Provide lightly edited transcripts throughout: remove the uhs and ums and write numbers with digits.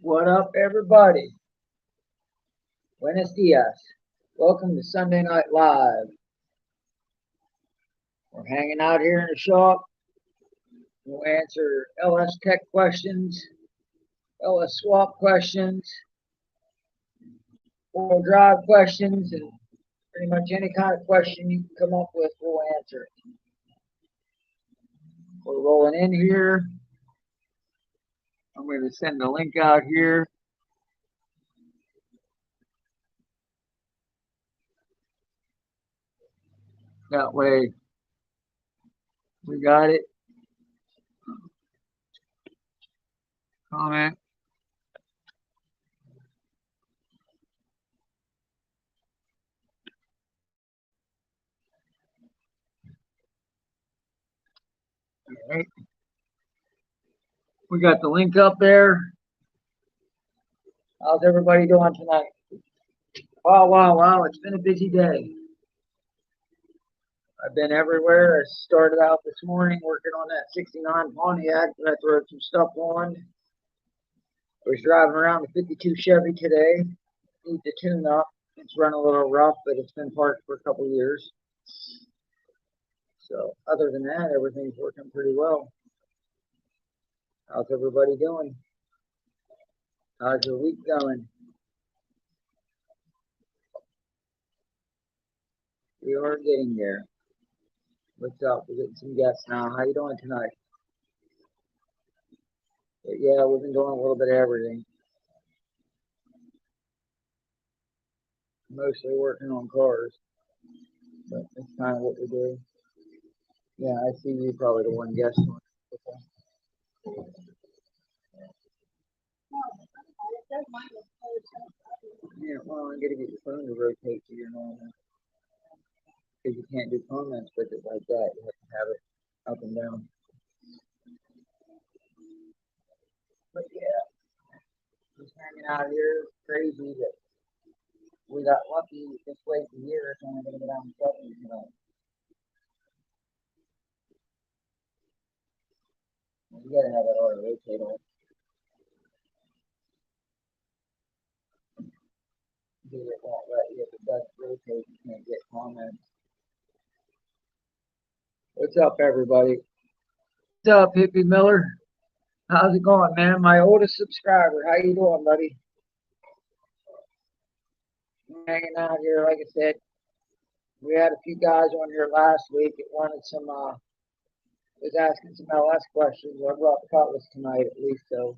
What up, everybody? Buenos dias. Welcome to Sunday Night Live. We're hanging out here in the shop. We'll answer LS Tech questions, LS Swap questions, four-wheel drive questions, and pretty much any kind of question you can come up with, we'll answer it. We're rolling in here. I'm going to send the link out here. That way, we got it. Comment. All right. We got the link up there. How's everybody doing tonight? Wow. It's been a busy day. I've been everywhere. I started out this morning working on that 69 Pontiac that I threw some stuff on. I was driving around the 52 Chevy today. Need to tune up. It's run a little rough, but it's been parked for a couple of years. So other than that, everything's working pretty well. How's everybody doing? How's your week going? We are getting there. What's up? We're getting some guests now. How you doing tonight? But yeah, we've been doing a little bit of everything. Mostly working on cars. But that's kind of what we do. Yeah, I see you probably the one guest one. Yeah, well, I'm gonna get your phone to rotate to your normal. Because you can't do comments with it like that. You have to have it up and down. But yeah, just hanging out here. Crazy that we got lucky this late in the year. It's only gonna go down to 70 tonight. You gotta have it auto rotate on. Because it won't let you. If it doesn't rotate, you can't get comments. What's up, everybody? What's up, Hippie Miller? How's it going, man? My oldest subscriber. How you doing, buddy? Hanging out here, like I said. We had a few guys on here last week that wanted some, was asking some LS questions. I brought the Cutlass tonight at least, so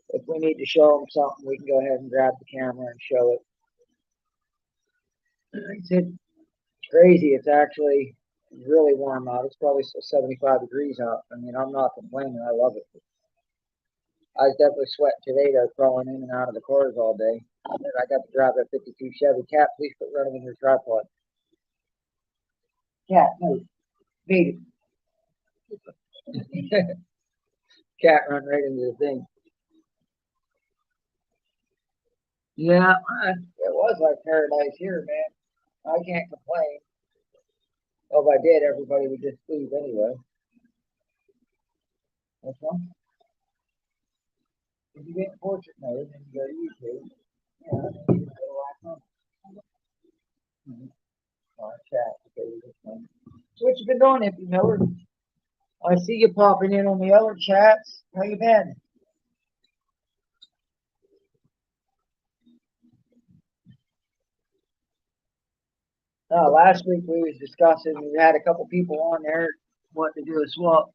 if we need to show them something, we can go ahead and grab the camera and show it. Like I said, it's crazy. It's actually really warm out. It's probably still 75 degrees out. I mean, I'm not complaining. I love it. I was definitely sweating today, though, crawling in and out of the cars all day. I got to drive that 52 Chevy. Cat, please quit running in your tripod. Cat, no, beat it. Cat run right into the thing. Yeah, it was like paradise here, man. I can't complain. Well, if I did, everybody would just leave anyway. What's wrong? If you get portrait mode, then you go to YouTube. Yeah, then you go to iPhone. Chat. Okay, this one. So what you been doing, Hippie Miller? I see you popping in on the other chats. How you been? Last week we was discussing. We had a couple people on there wanting to do a swap.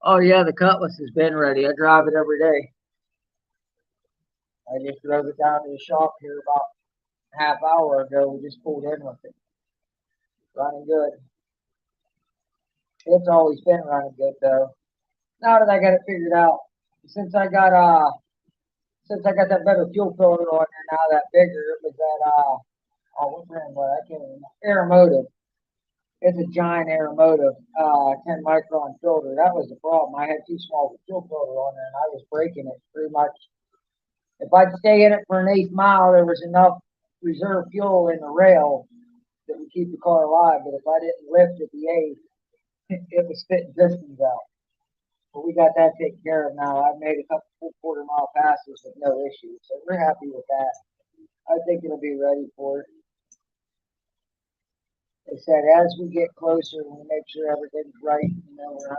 Oh yeah, the Cutlass has been ready. I drive it every day. I just drove it down to the shop here about a half hour ago. We just pulled in with it. Running good. It's always been running good though. Now that I got it figured out, since I got that better fuel filter on there now, that bigger, it was that what brand was it? I can't remember. Aeromotive. It's a giant Aeromotive 10 micron filter. That was the problem. I had too small of a fuel filter on there, and I was breaking it pretty much. If I'd stay in it for an eighth mile, there was enough reserve fuel in the rail that would keep the car alive. But if I didn't lift at the eighth, it was spitting pistons out. But we got that taken care of now. I've made a couple full quarter-mile passes with no issues, so we're happy with that. I think it'll be ready for it. They said as we get closer, we make sure everything's right, we're 100%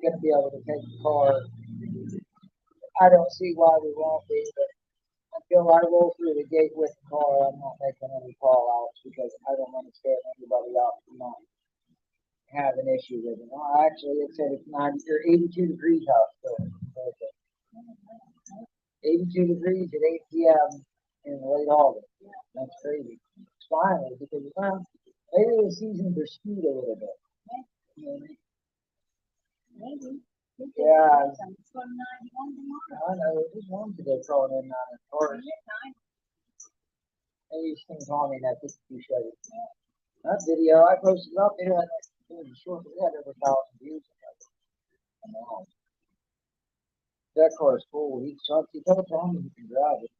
going to be able to take the car. I don't see why we won't be, but until I roll through the gate with the car, I'm not making any call outs because I don't understand anybody out from not have an issue with it. Actually, it said it's 90 or 82 degrees out still. 82 degrees at 8 p.m. in late August. That's crazy. It's finally because maybe the seasons are skewed a little bit. Maybe. Yeah. I know. It was warm today crawling in on it. Maybe you can call me that 52 Chevy. That video I posted up, it had short, it had over 1,000 views. That car is cool. He told me he can drive it.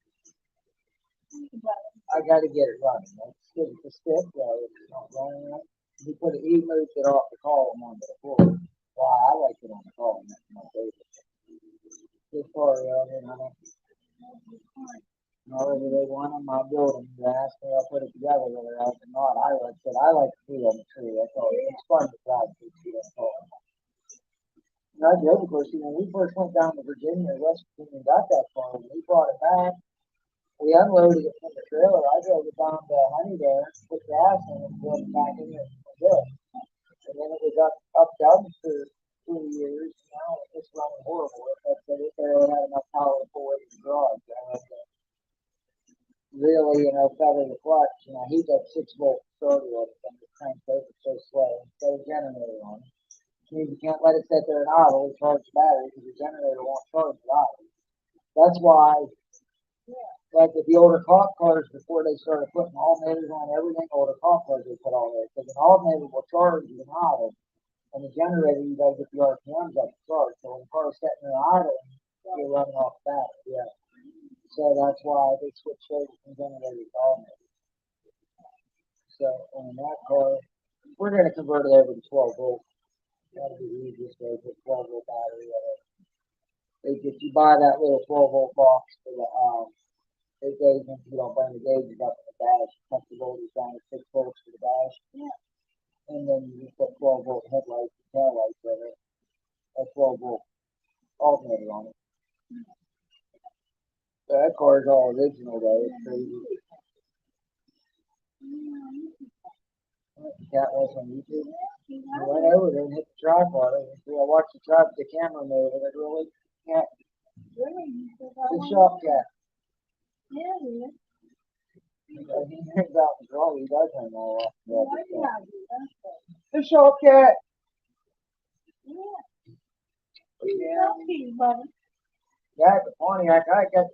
I got to get it running. It's a stick, though. It's not running right. He moved it off the column onto the floor. Well, I like it on the column. That's my favorite. This car, however they want them, I'll build them. They ask me, I'll put it together, whether I like it or not. I like to see on the tree. That's all. It's fun to drive to see that car. I drove, of course, when we first went down to Virginia, West Virginia, got that car, when we brought it back, we unloaded it from the trailer. I drove it down to Honeydale, put gas in it, and drove it back in there for good. And then it was up done for 2 years. Now it's running horrible. It barely had enough power to pull it in the garage. I had to really, feather the clutch. He's got 6-volt starter on it, and the crankcase is so slow. Instead of generator on it. Means you can't let it sit there and idle and charge the battery because the generator won't charge it idle. That's why, like with the older cop cars, before they started putting alternators on everything, older cop cars they put all there because an alternator will charge you an idle, and the generator you got to get the RPMs up to charge. So when the car is sitting there idle, you're running off battery. Yeah. So that's why they switched over from generators to alternators. So on that car, we're going to convert it over to 12 volt. That'll be the easiest way to 12 volt battery. If you buy that little 12 volt box for the it goes into you don't burn the gauges up in the dash, cut the voltage down to 6 volts for the dash. Yeah. And then you just put 12 volt headlights and tail lights with it. A 12 volt alternator on it. So that car is all original though. It's crazy. Cat was on YouTube. I went over there and hit the tripod. I watched the camera move, and it really can't. The shop cat. Yeah, he is. He hangs out in the draw. He does hang all off. The shop cat. Yeah, the Pontiac. I got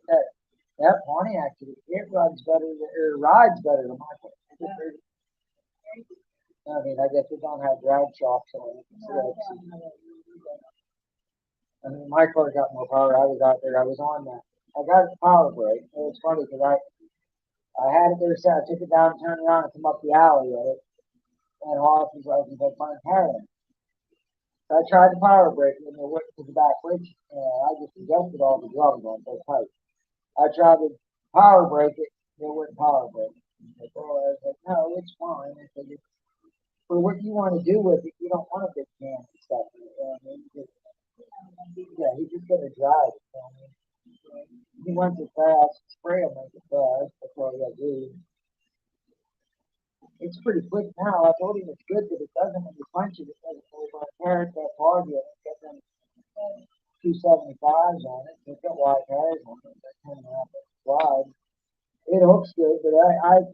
that Pontiac. It runs better. It rides better than my car. I guess we don't have drag shocks on it. My car got more power. I was out there. I was on that. I got a power brake. It was funny because I had it there set. I took it down, turned around, and come up the alley with it. And off was like, my parent. So I tried the power brake and it went to the back brakes. I just adjusted all the drums on so tight. I tried to power brake it. It wouldn't power brake. I was like, no, it's fine. I said, for what you want to do with it, you don't want a big can and stuff. He's just going to drive it. He wants it fast. Spray will make it fast. That's all you got to do. It's pretty quick now. I told him it's good, but it doesn't when you punch it. It doesn't hold my parents that hard yet. Get them 275s on it. They've got wide tires on it. They're 10.5 wide. It hooks good, but I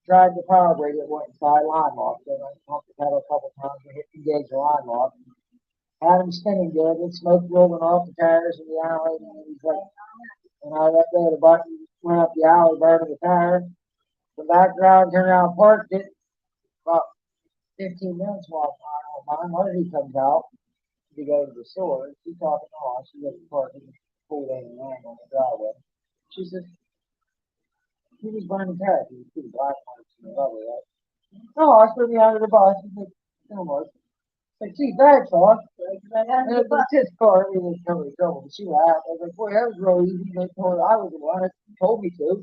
tried the power brake. It went inside line lock. Then I pumped the pedal a couple times and hit engage the line lock. Had him spinning good. And smoke rolling off the tires in the alley. And he's like, and I let go of the button, went up the alley, burning the tire. The background, turned around, parked it. About 15 minutes while my mother comes out to go to the store. She's talking to us. She gets the parking pulled in and on the driveway. She says, he was burning tires. He was pretty black marks in the rubber, right? No, I was putting me under the bus. He said, no more. Like, see, bags off. And it was his car. He was coming to trouble. She laughed. I was like, boy, that was real easy. They told her I was the one. He told me to.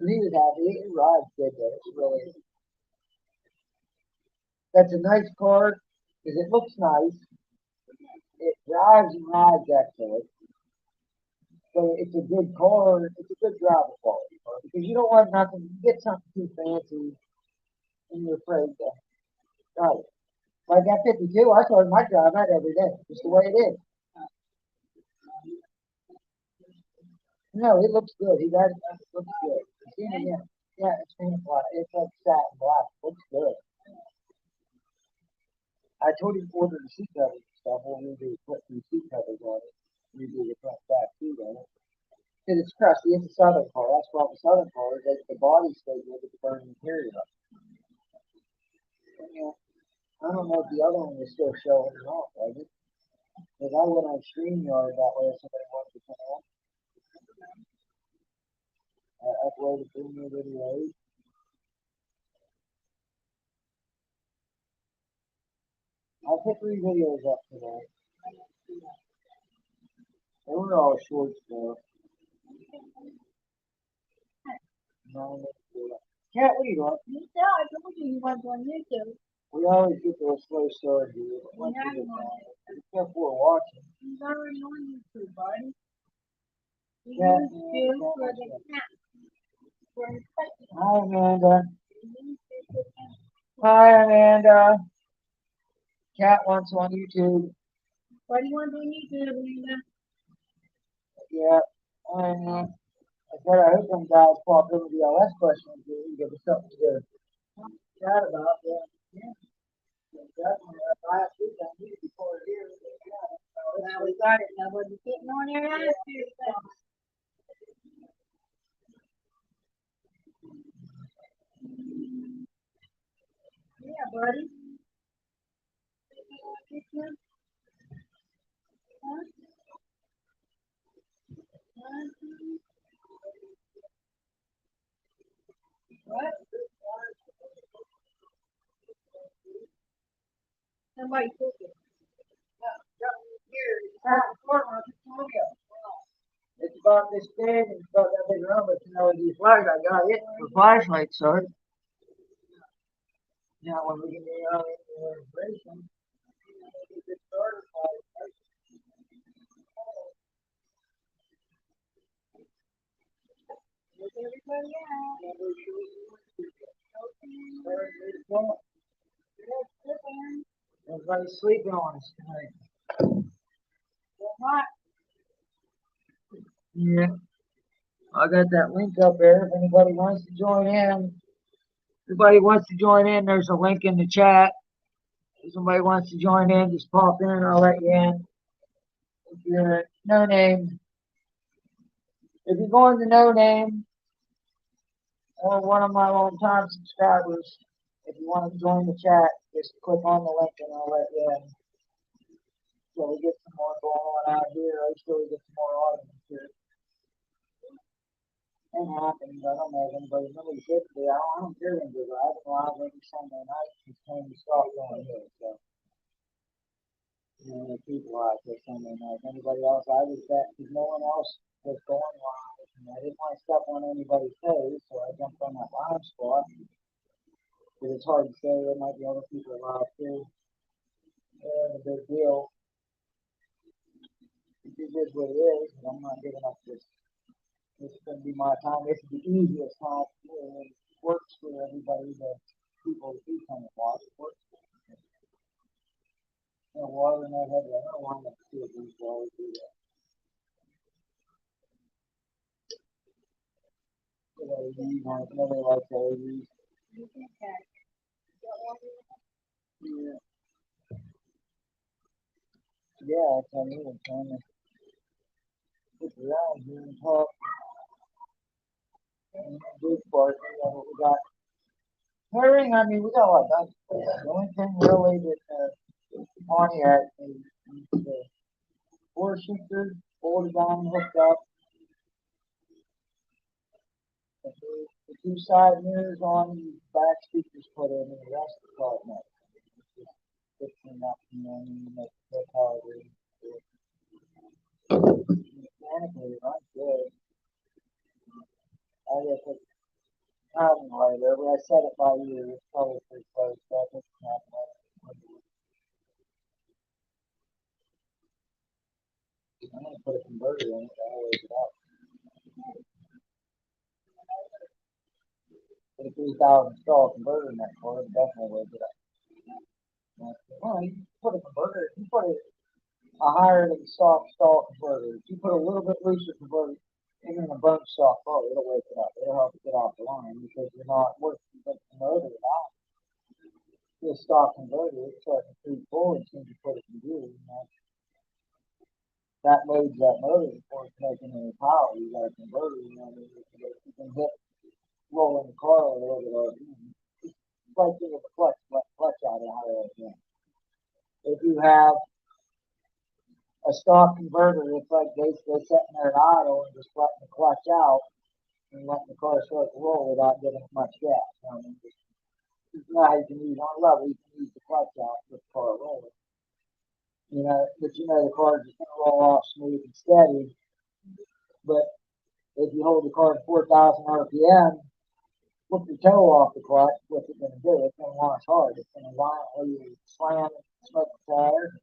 And he was happy. It rides good, though. It's really, that's a nice car because it looks nice. It drives and rides excellent. So it's a good car. It's a good driver quality car because you don't want nothing. You get something too fancy and you're afraid to drive it. Like that 52, I started my drive that every day, just the way it is. No, it looks good. He got it. It looks good. You seen it? Yeah. Yeah, it's painted black. It's like satin black. Looks good. I told him to order the seat covers and stuff. We'll redo put some seat covers on it. Redo the front back seat on it. Because it's crusty. It's a Southern car. That's why the Southern car is the body stays with it, the burning interior up. Yeah. I don't know if the other one was still showing or not, was it? Because I went on StreamYard that way if somebody wanted to come on. I uploaded 3 new videos. I put 3 videos up today. They were all short stuff. No, Cat, what are you doing? You said I told you you went on YouTube. We always get to a slow start here. But once we get down, be careful we're watching. He's already on YouTube, buddy. Yeah. Hi, Amanda. Hi, Amanda. Cat wants on YouTube. What do you want on YouTube, Amanda? Yeah. I know. I said I hope some guys pop over the LS questions and give us something to chat about. Yeah. Yeah. Definitely. Last week I knew before here. Now we got it. Nobody's getting on there last year. Yeah, buddy. What? Somebody took it. Here, it's out in the corner of Victoria. It's about this big and it's about that big around, but you know, these flags I got it for flashlights, sir. Now, when we get the information, get started. Look everybody out. Everybody's sleeping on us tonight. What? Yeah, I got that link up there. If anybody wants to join in, there's a link in the chat. If somebody wants to join in, just pop in. I'll let you in. If you're no name, if you're going to no name or one of my longtime subscribers, if you want to join the chat, just click on the link and I'll let you in. So we get some more going on out here. I still get some more audience here. It happens. I don't know if nobody said to me, I don't care when you're live. I'm live every Sunday night since time to stop going here. So, people out there Sunday night. Anybody else, I was that because no one else was going live. And I didn't want to step on anybody's toes, so I jumped on that live spot. But it's hard to say. There might be other people live too. And a big deal. It is what it is, and I'm not giving up this. This is going to be my time. This is the easiest time. It works for everybody. The people who do come and watch. It works. Water in their head. I don't want to see it these always do that. Nobody likes LEDs. Yeah. Yeah, I tell you, I'm trying to look around here and talk. And do part, we got herring. I mean, we got a lot done. The only thing really that Pontiac is the four shooter, bolted on, hooked up. The two side mirrors on, back speakers put in, and the rest of the car. fixing up, you know, and make it harder. Mechanically, not good. I guess it's time later, but I set it by you. It's probably pretty close, so I think it's not later. I'm going to put a converter in it, I'll wake it up. Put a 3,000 stall converter in that car, definitely wake it up. Well, you put a converter, you put a higher than soft stall converter. If you put a little bit looser converter, even in a bunch soft boat, it'll wake it up. It'll help it get off the line because you're not working with the motor at all. The stock converter, it's starting to creep forward as soon as you put it in gear. You know, that loads that motor before it's making any power. You got a converter, you know, you can hit rolling the car a little bit over. It's like getting the clutch out of higher again. If you have a stock converter, it's like basically sitting there at idle and just letting the clutch out and letting the car start to roll without giving it much gas. You know, I mean, just, you know how you can use on a level, you can use the clutch out with the car rolling. You know, but you know the car is just going to roll off smooth and steady. But if you hold the car at 4,000 RPM, flip your toe off the clutch, what's it going to do? It's going to launch hard. It's going to violently slam and smoke the tires.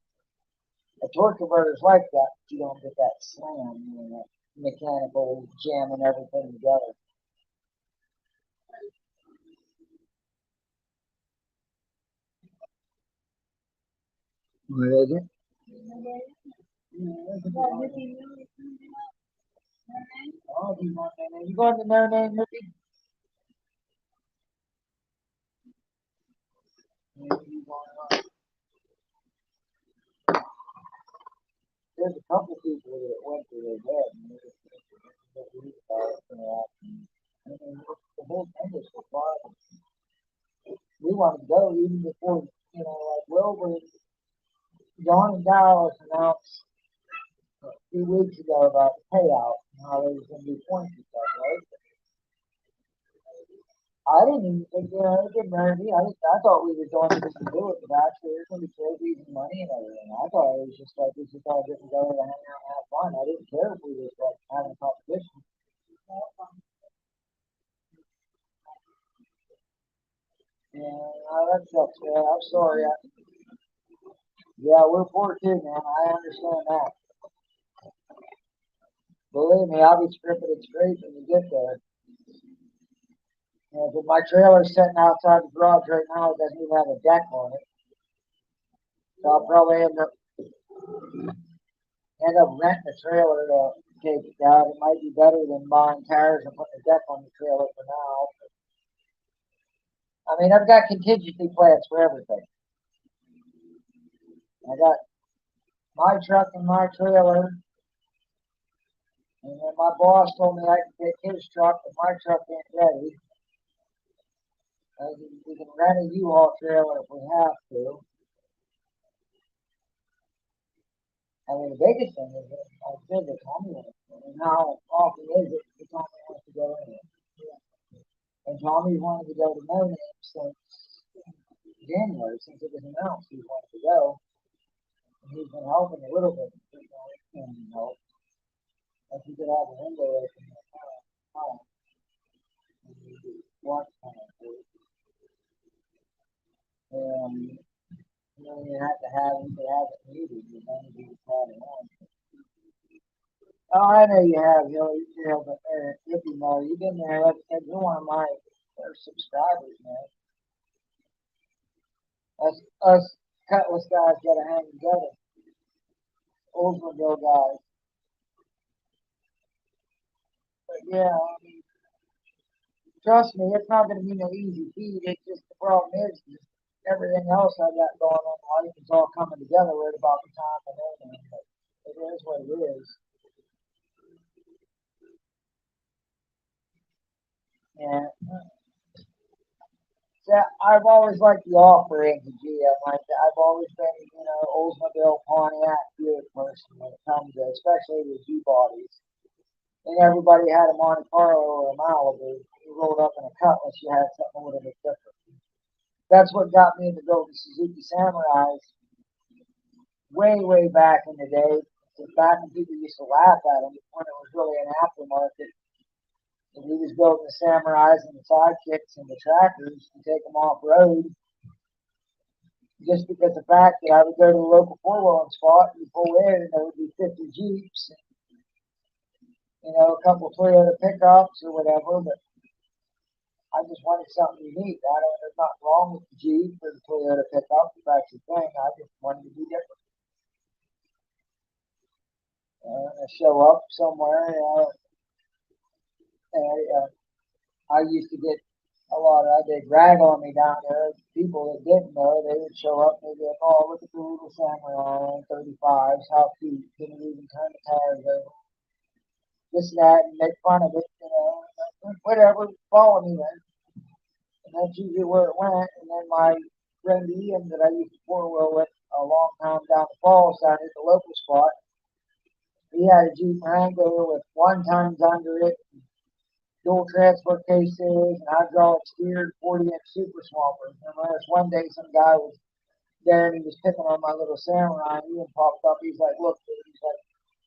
A torque converter is like that, but you don't get that slam, you know, that mechanical jamming everything together. What is it? Oh, do you want that name? You going to No Name movie? There's a couple people that went to their bed and they just read about it and that. I mean, the whole thing was for fun. We wanted to go even before, you know, like Wilbur, John and Dallas announced a few weeks ago about the payout and how there was going to be points and stuff, right? I didn't even think, you know, it didn't hurt me. I thought we were doing this to do it, but actually there's going to be trophies and money and everything. I thought it was just like, we just all get together to hang out and have fun. I didn't care if we was like having a competition. Yeah, that sucks, man. I'm sorry. Yeah, we're poor too, man. I understand that. Believe me, I'll be stripping it straight when you get there. But my trailer's sitting outside the garage right now. It doesn't even have a deck on it. So I'll probably end up renting a trailer to take it out. It might be better than buying tires and putting a deck on the trailer for now. I mean, I've got contingency plans for everything. I got my truck and my trailer, and then my boss told me I can take his truck, but my truck ain't ready. We can rent a U-Haul trailer if we have to. I mean, the biggest thing is that I said the Tommy wants to, and how often is it the Tommy wants to go in? And Tommy wanted to go to No Name since January, since it was announced he wanted to go. And he's been helping a little bit, you know, and help. If he could have a window open in the time, and he could watch time for it. And you know, you could have it muted, and then he would try it on. Oh, I know you have, but if you know, you've been there. Like I said, you're one of my first subscribers, man. Us Cutlass guys gotta hang together. Oldsmobile guys. But yeah, I mean, trust me, it's not gonna be no easy feat. It's just the problem is everything else I got going on in life is all coming together right about the time and everything. But it is what it is. And yeah, I've always liked the off-road GM. Like I've always been, you know, Oldsmobile Pontiac Buick person when it comes to, especially the G bodies. And everybody had a Monte Carlo or a Malibu. You rolled up in a Cutlass, you had something a little bit different. That's what got me into building Suzuki Samurais way back in the day. Back when people used to laugh at him when it was really an aftermarket. And he was building the Samurais and the sidekicks and the trackers to take them off road. Just because the fact that I would go to the local four-wheeling spot and pull in and there would be 50 Jeeps, a couple Toyota pickups or whatever, but I just wanted something unique. I don't, there's nothing wrong with the Jeep or the Toyota pickup, if that's the thing. I just wanted to be different. I show up somewhere, and I used to get a lot of, they rag on me down there. People that didn't know, they would show up and they'd be like, oh, look at the little Samurai 35s, how cute, didn't even turn the tires over. This and that, and make fun of it, whatever, follow me then. And that's usually where it went. And then my friend Ian that I used to four wheel with a long time down the falls down at the local spot, he had a Jeep Wrangler with one tons under it, dual transfer cases, and hydraulic steered 40-inch super swampers. And there's one day some guy was there and he was picking on my little Samurai, and Ian popped up. He's like, look, dude, he's like,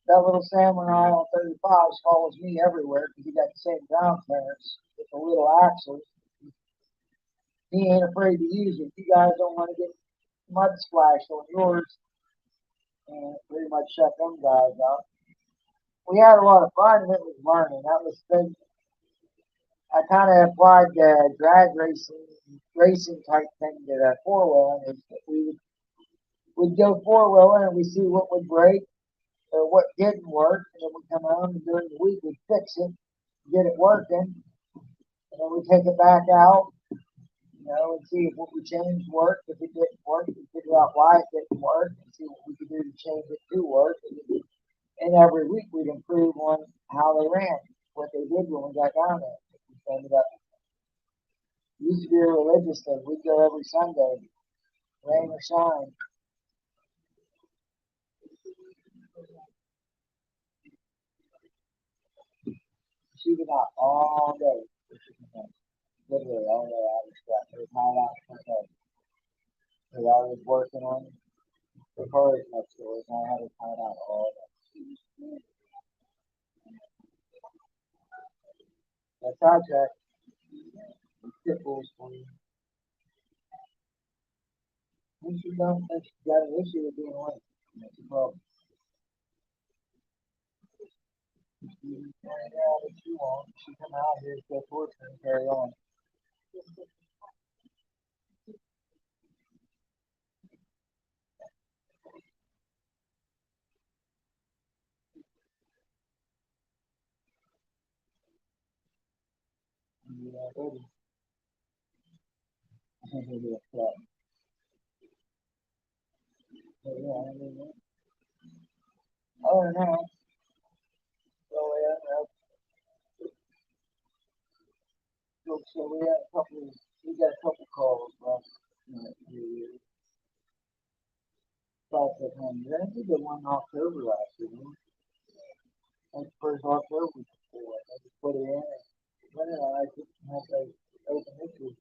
that little Samurai on 35s follows me everywhere because he got the same ground clearance with the little axles. He ain't afraid to use it. You guys don't want to get mud splashed on yours, and it pretty much shut them guys up. We had a lot of fun, and it was learning. That was the thing. I kind of applied the drag racing type thing to the four wheeling. Is that we'd go four wheeling and we see what would break or what didn't work, and then we come home and during the week we'd fix it, get it working, and then we take it back out, and see if what we changed worked. If it didn't work, we figure out why it didn't work and see what we could do to change it to work. And every week we'd improve on how they ran, what they did when we got down there. We ended up, it used to be a religious thing. We'd go every Sunday, rain or shine. Shooting out all day. Literally all day I was stuck. It was not out for day. Because I was working on the cars next door, and I had to find out all that. That's sidetrack. Pit bulls for you. Once you don't think you got an issue with being late, that's a problem. You can find out what you want. You come out here, go torture and carry on. Yeah, baby. Yeah, but yeah, I mean, other than that, so yeah, so we had a couple, we got a couple calls last year. About that time. I think the one in October last year. Like first October before. I just put it in and went in and I didn't have to open issue.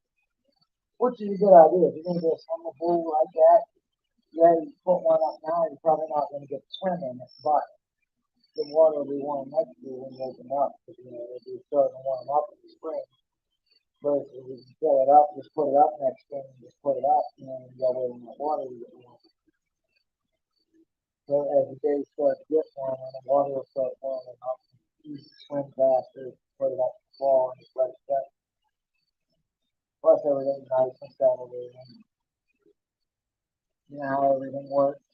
Which is a good idea. If you're going to do a summer pool like that, yeah, you put one up now, you're probably not going to get to swim in it, but the water will be warm next year when you open up. Because, it'll be starting to warm up in the spring. Versus if you fill it up, just put it up next spring and just put it up, you got to in the water to get warm. So as the days start to get warmer, the water will start warming up. You can swim faster, put it up in the fall and just let it set. Plus everything's nice and settled in. You know how everything works.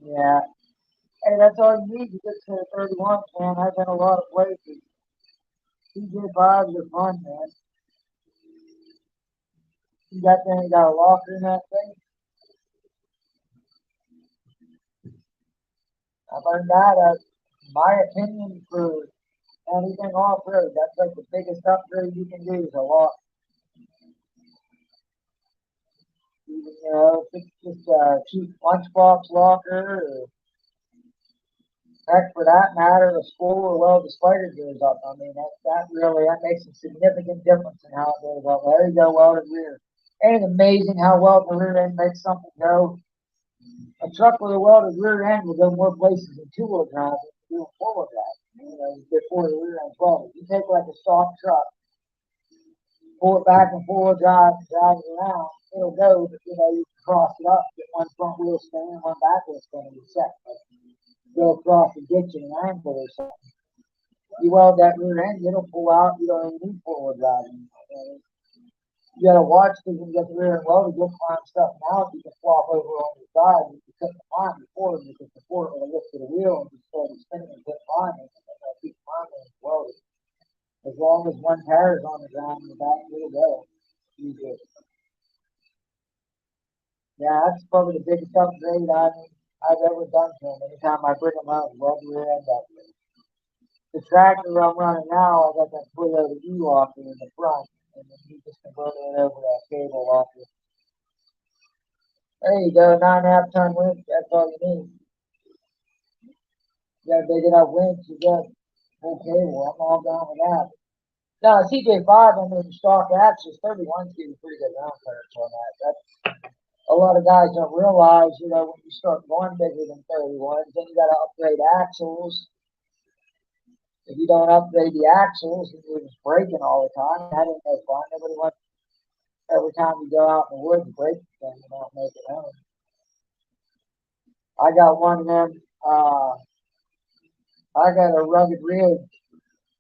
Yeah. Hey, that's all you need to get to the 31, man. I've been a lot of places. TJ5s are fun, man. You got a locker in that thing? I learned that, my opinion, for anything off road. That's like the biggest upgrade you can do is a locker. If it's just a cheap lunchbox locker or Heck, for that matter, the spool or weld the spider goes up. I mean, that makes a significant difference in how it goes up. There you go, welded rear. Ain't it amazing how well the rear end makes something go? A truck with a welded rear end will go more places than two-wheel drive than do a four-wheel drive. Before the rear end's welded. You take like a soft truck, pull it back and four-wheel drive, drive it around, it'll go, but you can cross it up, get one front wheel spinning, one back wheel spinning, and set. Go across the ditch in an angle or something. You weld that rear end, it'll pull out, you don't even need four-wheel drive anymore. You gotta watch because when you get the rear end welded, you'll climb stuff now. You can flop over on your side. You couldn't climb before because before it would have lifted the wheel and just started spinning and kept climbing. And keep climbing and welded. As long as one tire is on the ground in the back, it'll go. You good. Yeah, that's probably the biggest upgrade I've ever done to them. Anytime I bring them out, weld the rear end up. The tractor I'm running now, I got that Toyota E-locker in the front, and then you just convert it over to a cable locker. There you go, 9.5 ton winch, that's all you need. You got a big enough winch, you got full cable, I'm all down with that. Now, CJ5, I mean, the stock axles, 31's getting pretty good ground clearance on that. That's, a lot of guys don't realize, when you start going bigger than 31, then you got to upgrade axles. If you don't upgrade the axles, you're just braking all the time. That ain't no fun. Nobody wants every time you go out in the woods break the thing and not make it home. I got one of them. I got a rugged rig,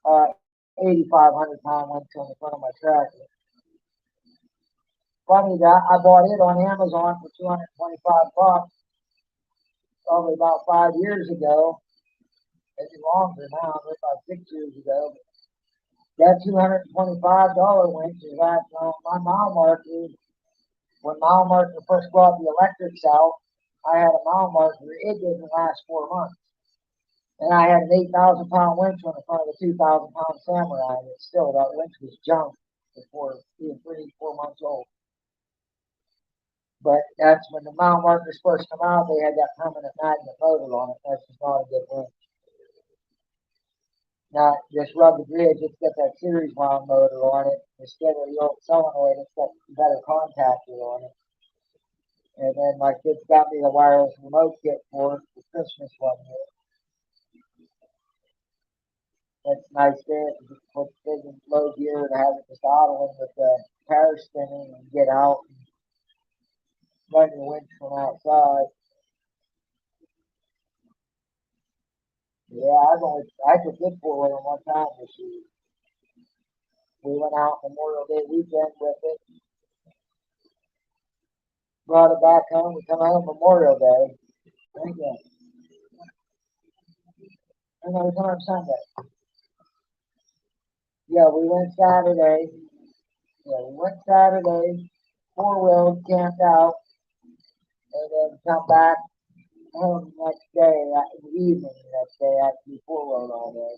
8,500 pound winch on the front of my tractor. Funny that I bought it on Amazon for $225, probably about 5 years ago. Maybe longer now, maybe about 6 years ago. That $225 winch is at my mile marker. When mile marker first brought the electrics out, I had a mile marker. It didn't last 4 months. And I had an 8,000 pound winch on the front of a 2,000 pound Samurai. And still, that winch was junk before being 3-4 months old. But that's when the mile markers first come out, they had that permanent magnet motor on it. That's just not a good winch. Now, this rugged ridge, it's got that series wound motor on it. Instead of the old solenoid, it's got a better contactor on it. And then my kids got me the wireless remote kit for it for Christmas one year. It's nice there to just put big and low gear and have it just idling with the tire spinning and get out and run your winch from outside. Yeah, I took it for it one time this year. We went out Memorial Day weekend with it. Brought it back home. We come home Memorial Day. Thank you. And then we come home Sunday. Yeah, we went Saturday. Yeah, we went Saturday, 4-wheeled, camped out, and then come back home the next day, in the evening the next day after we 4-wheeled all day.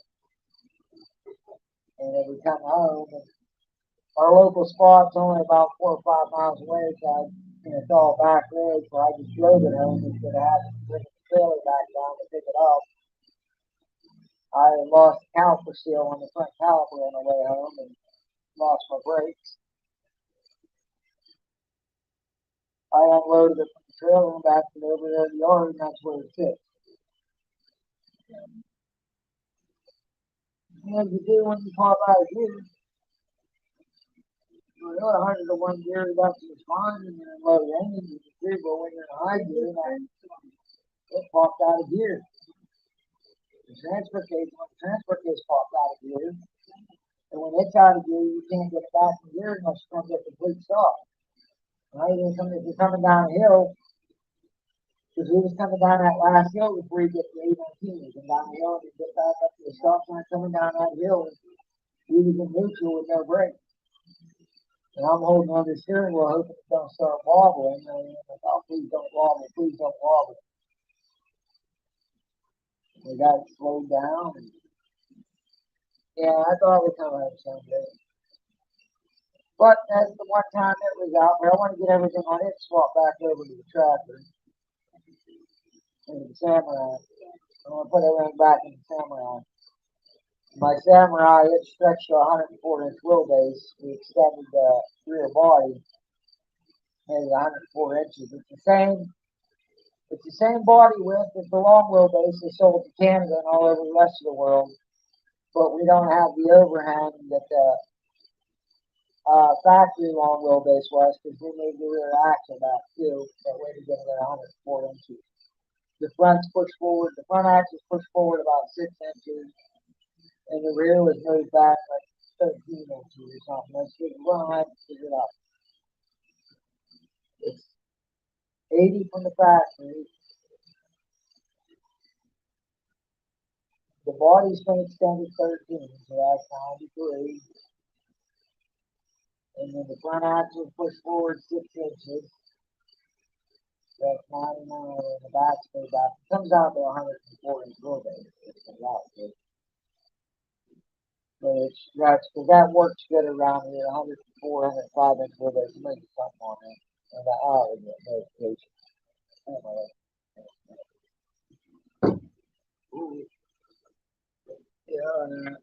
And then we come home, and our local spot's only about 4 or 5 miles away, so it's all back road, so I just drove it home instead of having to bring the trailer back down to pick it up. I lost the caliper seal on the front caliper on the way home and lost my brakes. I unloaded it from the trailer and back it over there in the yard, and that's where it sits. As you do when you pop out of gear, you know, 100 to 1 gear reduction is fine, and you're in low range, you can do, but when you're in high gear, it popped out of gear. The transfer case popped out of gear, and when it's out of gear, you can't get it back in gear unless you don't get complete stop. Right? If you're coming down a hill, because we was coming down that last hill before you get to 819, and down the hill, and you get back up to the stop sign coming down that hill, we was in neutral with no brakes. And I'm holding on the steering wheel, hoping it don't start wobbling. And I'm like, oh, please don't wobble, please don't wobble. We got it slowed down. And yeah, I thought we'd come home someday. But that's the one time it was out there. I want to get everything on it, swap back over to the tractor and the Samurai. I'm gonna put everything back in the Samurai. My Samurai, it stretched to 104-inch wheelbase. We extended the rear body maybe 104 inches. It's the same body width as the long wheelbase they sold to Canada and all over the rest of the world, but we don't have the overhang that the factory long wheelbase was because we made the rear axle back too. That way to get it at 104 inches. The front's pushed forward. The front axle's pushed forward about 6 inches, and the rear was moved back like 13 inches or something. Let's just run ahead and figure it out. It's 80 from the factory. The body's been extended 13, so that's 93. And then the front axle pushed forward 6 inches. That's 99, and the back's made back. It comes out to 104 inch wheelbase. It's a lot good. But that works good around here. 104, 105 inch wheelbase. Maybe something on it. And the hour get notification. Anyway. Ooh. Yeah.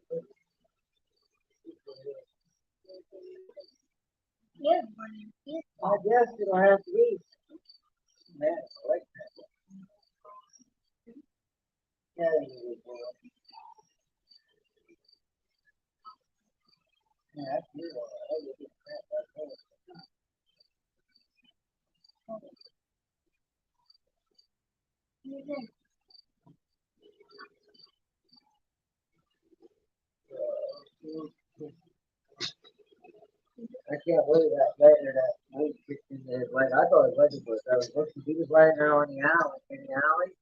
I guess it'll have to be. Man, I like that. Yeah, that's beautiful. I can't believe that later that weight kicked in his leg. I thought his leg was. I was looking. He was laying there on the alley. In the alley,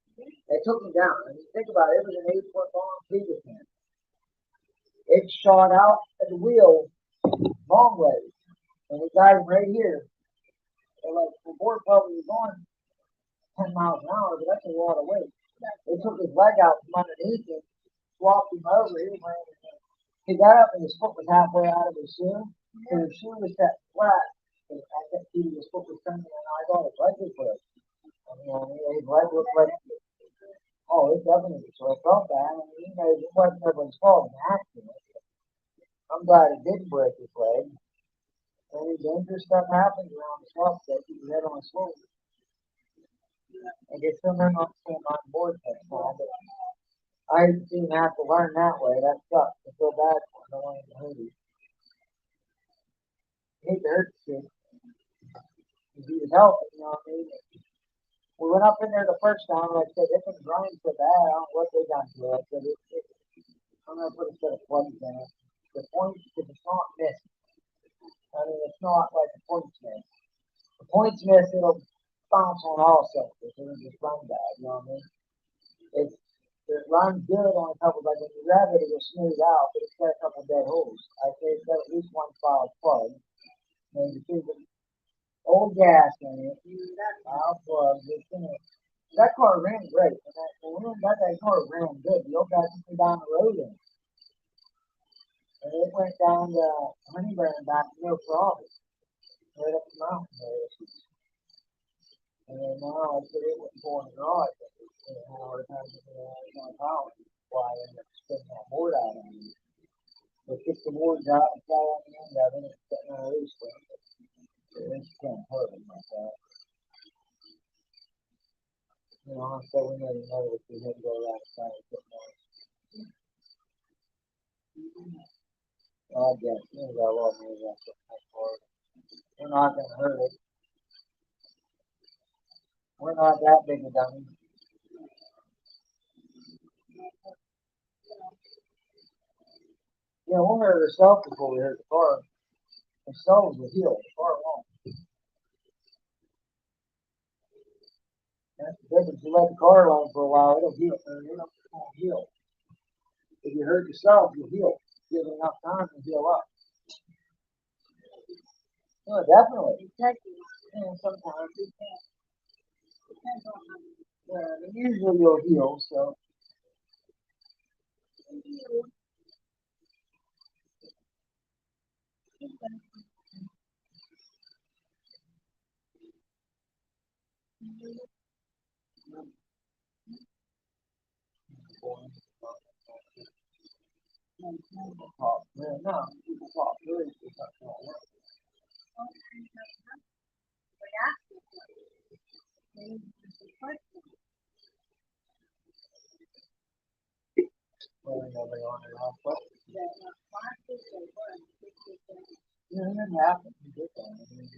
they took him down. I mean, think about it. It was an 8 foot long Peter pan. It shot out at the wheel long ways, and it got him right here. And like the board probably was going 10 miles an hour, but that's a lot of weight. They took his leg out from underneath him, swapped him over. He got up and his foot was halfway out of his shoe. So his shoe was set flat. And I kept seeing his foot was turning, and I thought his leg was broke. I mean, his leg looked like, oh, it definitely was. So I felt bad. I mean, it wasn't everyone's fault in the accident. I'm glad it didn't break his leg. Any dangerous stuff happens around the swamp, they keep your head on a swivel. I guess someone else came on board next time, but I didn't have to learn that way. That sucks. I feel bad for him. I don't want him to hurt you. I hate to hurt the kid. He was helping, you know what I mean? We went up in there the first time, like I said, it was running so bad, I don't know what they done to it. But I'm going to put a set of plugs in it. The points, because it's not missing. I mean, it's not like the points miss. The points miss, it'll bounce on all cylinders. It'll just run bad, you know what I mean? It's, it runs good on a couple, like when you rev it, it'll smooth out, but it's got a couple dead holes. I say it's got at least one foul plug, maybe two, but old gas in it. Foul plug, it's in it. That car ran great. When we got that car, it ran good. The old guy took me down the road in it. And it went down to Honeyburn and back to Mill Province, right up the mountain there. And then now I said it wouldn't go in the garage. It had a hard time getting it on power. Why I ended up spinning that board out on me. So kick the boards out and fly on the end of it and it's sitting on a loose one. So it's kind of hurt like that. You know, so we never know if we had to go outside and put more. I guess you know, got a lot of money left in that car. We're not gonna hurt it. We're not that big a dummy. You know, we'll hurt ourselves before we hurt the car. Ourselves will heal. The car won't. That's the difference. You let the car alone for a while, it'll heal. It won't heal. If you hurt yourself, you'll heal. Give it enough time to heal up. No, definitely. And sometimes it can't. Usually you'll heal, so. no, people talk good or something like that. Well, nobody on their own foot. Yeah, that happens. You get that. I mean,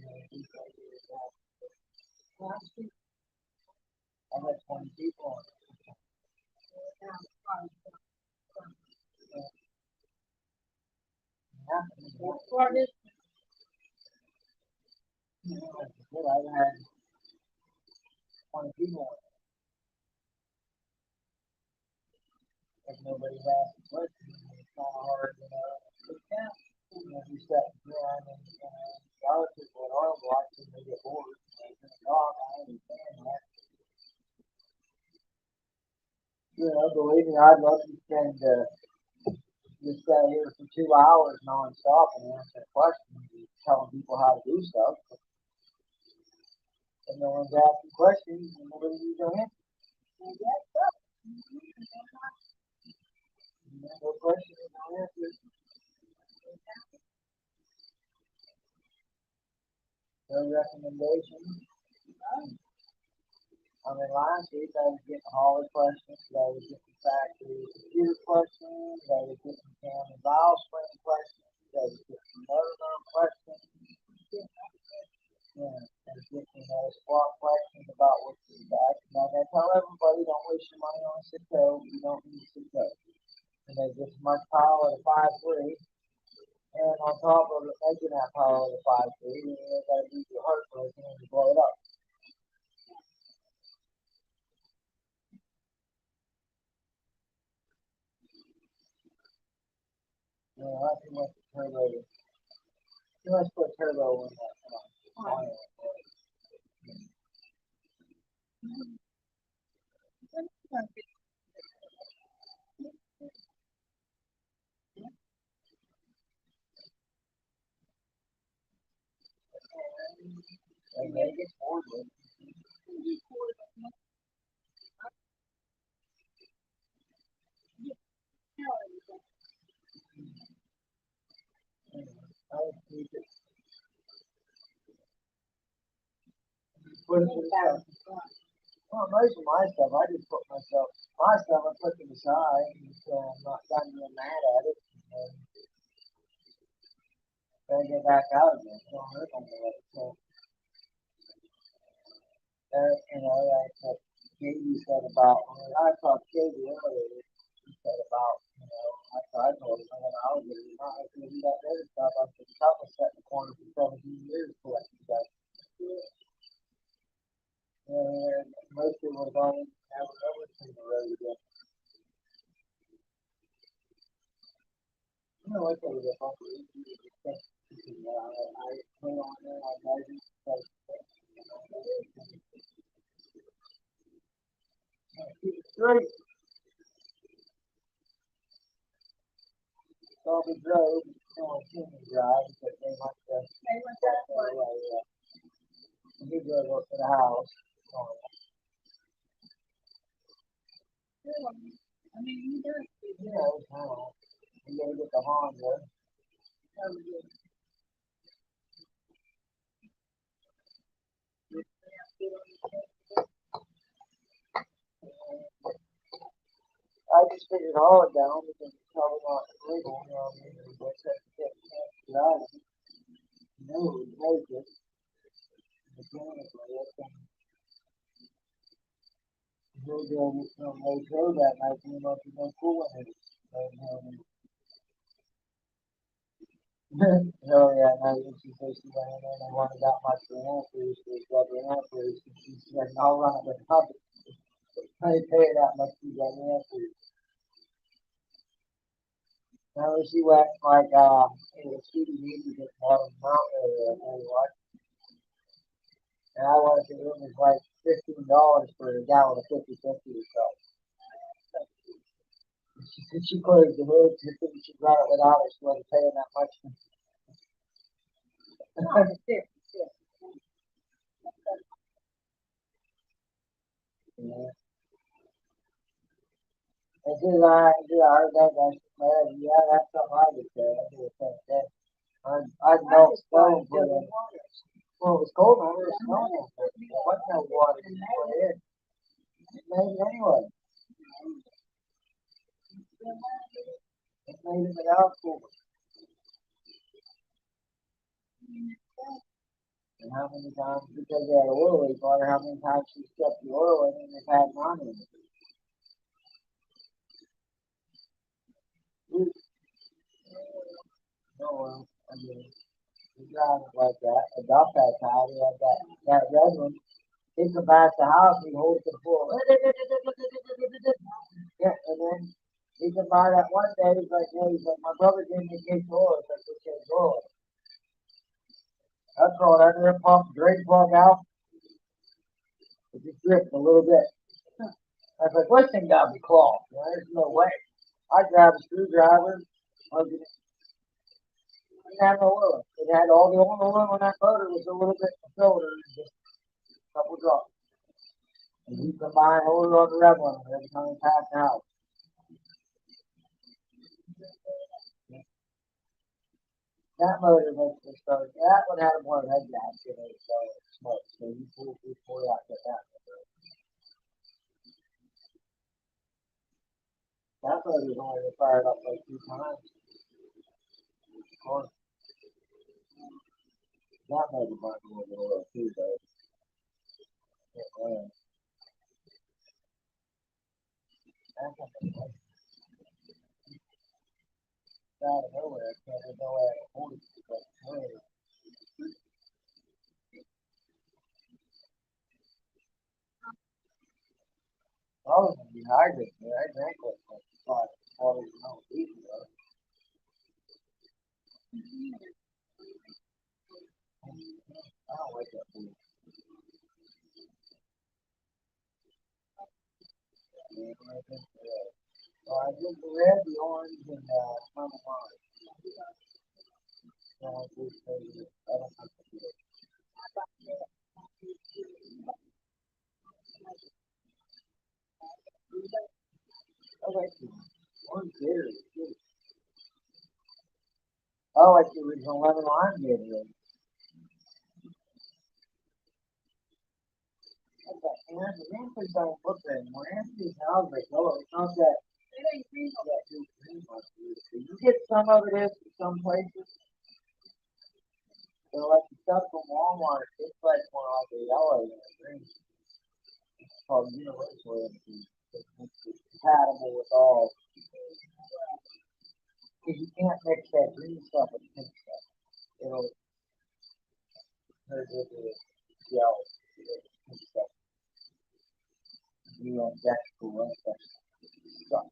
I had 20 people on it. I had 20 people on it. If nobody asked a question, it's kind of hard, if you sit around and, the other people that are watching, they get bored. They talk, I understand that. Believe me, I'd love to spend, just stay here for 2 hours nonstop and answer questions and telling people how to do stuff. And no one's asking questions and nobody needs no answer. No questions, no answers. No recommendations. I mean, last week I was getting Holly questions, I was getting factory computer questions, I was getting Cameron Valve spring questions, I was getting Motorhome questions. Yeah, I was getting squat questions about what's the back. And I tell everybody, don't waste your money on a Citgo. You don't need a Citgo. And they get as much power at a 5.3. And on top of it, making that power at a 5.3, you got to beat your heart broken and you blow it up. That's too much turbo. Too much put turbo in that. And they get bored with it. I would keep it. Put it to the side. Well, most of my stuff, I just put myself, my stuff I put to the side, and so I'm not gotten real mad at it. And then I get back out again. So I'm hurt on it. So, like Katie said about, I talked to Katie earlier, she said about, I told her, I was going to not going to do that other stuff. I said, stuff was set in the corner for 17 years collecting stuff. And most people have only never seen the road again. What they were about to do is I put on there, I measured, keep it straight. So we drove, Timmy drive, because they went to, and he drove up to the house. You gotta get the Honda. I just figured all it down because it's probably not legal, we just have to get it out of it. We make it. Mechanically, it's we'll go with some hotel that night, there's no cool in it. Oh yeah, no, she said she went in there and they wanted that much for an increase, they got the increase, and she said, I'll run it with public. They pay that much to get the increase. Now she went like Stevie Needy just bought a mountain area, what? And I wanted to, it was like $15 for a gallon of 50/50 or so. She said she closed the hood, she said she brought it without her, she wasn't paying that much. And heard that. Yeah, that's something I would say. I do the same thing. I'd melt stone, put in. Well, it was cold when we were snowing. There wasn't no water to put in. It made it anyway. It made it without cooler. And how many times, because they had oil leak water, how many times she stuck the oil in and it had none in it. No oil. I mean, we drive it like that. A dump that time, we had that red one. He come back to the house, he holds the floor. Yeah, and then he come by that one day, he's like, my brother gave me a case of oil. I said, okay, oil. I crawled under the pump, drain plug out. It just dripped a little bit. I was like, this thing got to be clogged. You know, there's no way. I grabbed a screwdriver, plugged it in. It didn't have no oil. It had all the only oil on that motor was a little bit of filter and just a couple drops. And he come by and hold it on the red one every time he passed the house. That motor makes me start. That one had more head gasket in it, so it smoked. So you pull out get that motor. That motor's only been fired up like 2 times. Of course, that motor might be a little oil too, though. Yeah, that's something out of nowhere. I can't even know where I hold it. But, hey, I was dehydrated. I drank like 5 bottles of ago. I don't like that food. So I did the red, the orange, and lemon lime. So I just I don't have to do it. I like the orange bitter. I like the original lemon lime bitter. Like that Anthony's don't look that anymore. Anthony's now like, oh, it's not that new green one. You get some of it in some places. So like the stuff from Walmart, it's like more like a yellow than a green. It's called universal empty. It's compatible with all. Because you can't mix that green stuff with pink stuff. It'll turn into yellow. Pink stuff. You know, that's cool. That's stuff.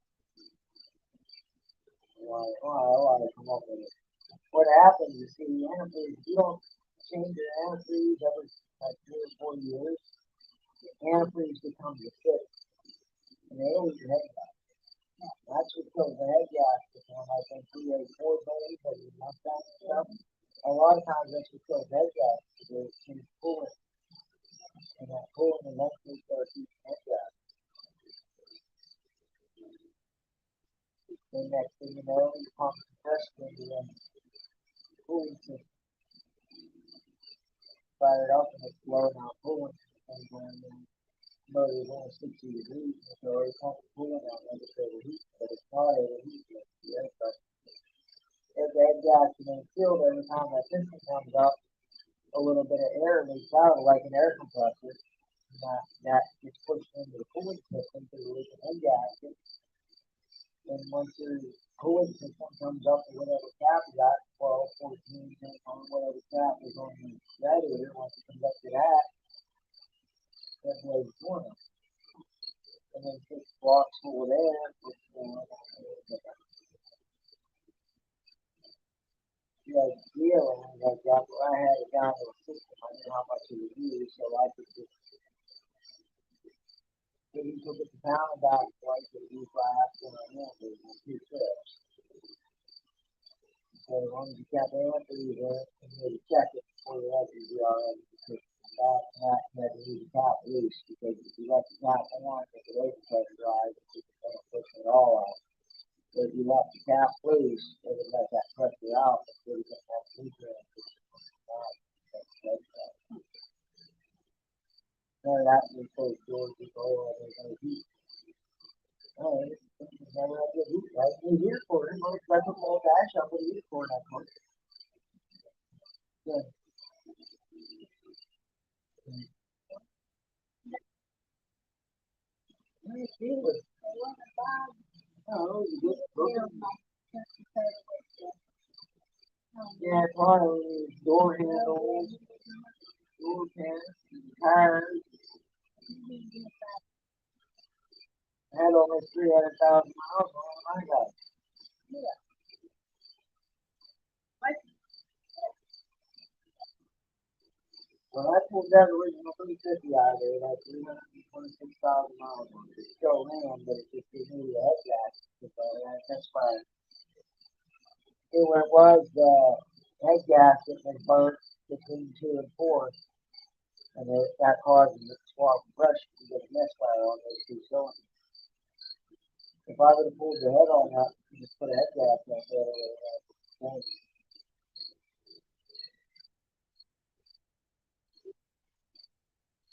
I want to come up with it. What happens is, see, the antifreeze, if you don't change your antifreeze every like 3 or 4 years, the antifreeze becomes acidic. And they always your head gas. That's what kills the head gas. When I think 384 days, or you month down and stuff. A lot of times that's what kills head gas. Because it's cooling. And that cooling eventually starts eating head gas. Then next thing you know, you pump compressor into the cooling system, fire it up, and it's blowing out coolant. And when motor is only 60 degrees, and it's already pumping coolant out, and it's overheating, but it's not overheating. It's the air pressure. If the head gas is being filled every time that piston comes up, a little bit of air leaks out like an air compressor. And that gets pushed into the cooling system to release the head gasket. And once your cooling system comes up to whatever cap you got, 12, 14, on whatever cap is on the radiator, once it comes up to that, that blows warm. And then 6 blocks full of air, which you know, deal and like that. I had a guy in the system. I knew how much he would use, so I could just maybe took it to town about twice a week last when I went. It was 2 trips. So as long as you kept Anthony there and you check it before you had to be all right. That had to leave the top loose because if you let the top on, if the open pressure rise, it's going to push it all out. cap loose, they would let that pressure out before you get that nutrient. No, that was so good to go there's no heat. Oh, it's never had good heat, right? We're here for it. Most like a full dash, I'm going to use for that one. Yeah. Let me see what. Oh, you get broken. Yeah, probably door handles, door pins, tires. I had almost 300,000 miles on my guy. When I pulled that original 350 out of there, it had 326,000 miles on it. It still ran, but it just didn't need a head gas. That's fine. It was the head gas that was burnt between 2 and 4, and that caused the swap pressure to get a misfire on those two cylinders. If I would have pulled the head on that and just put a head gas in there, it would have been.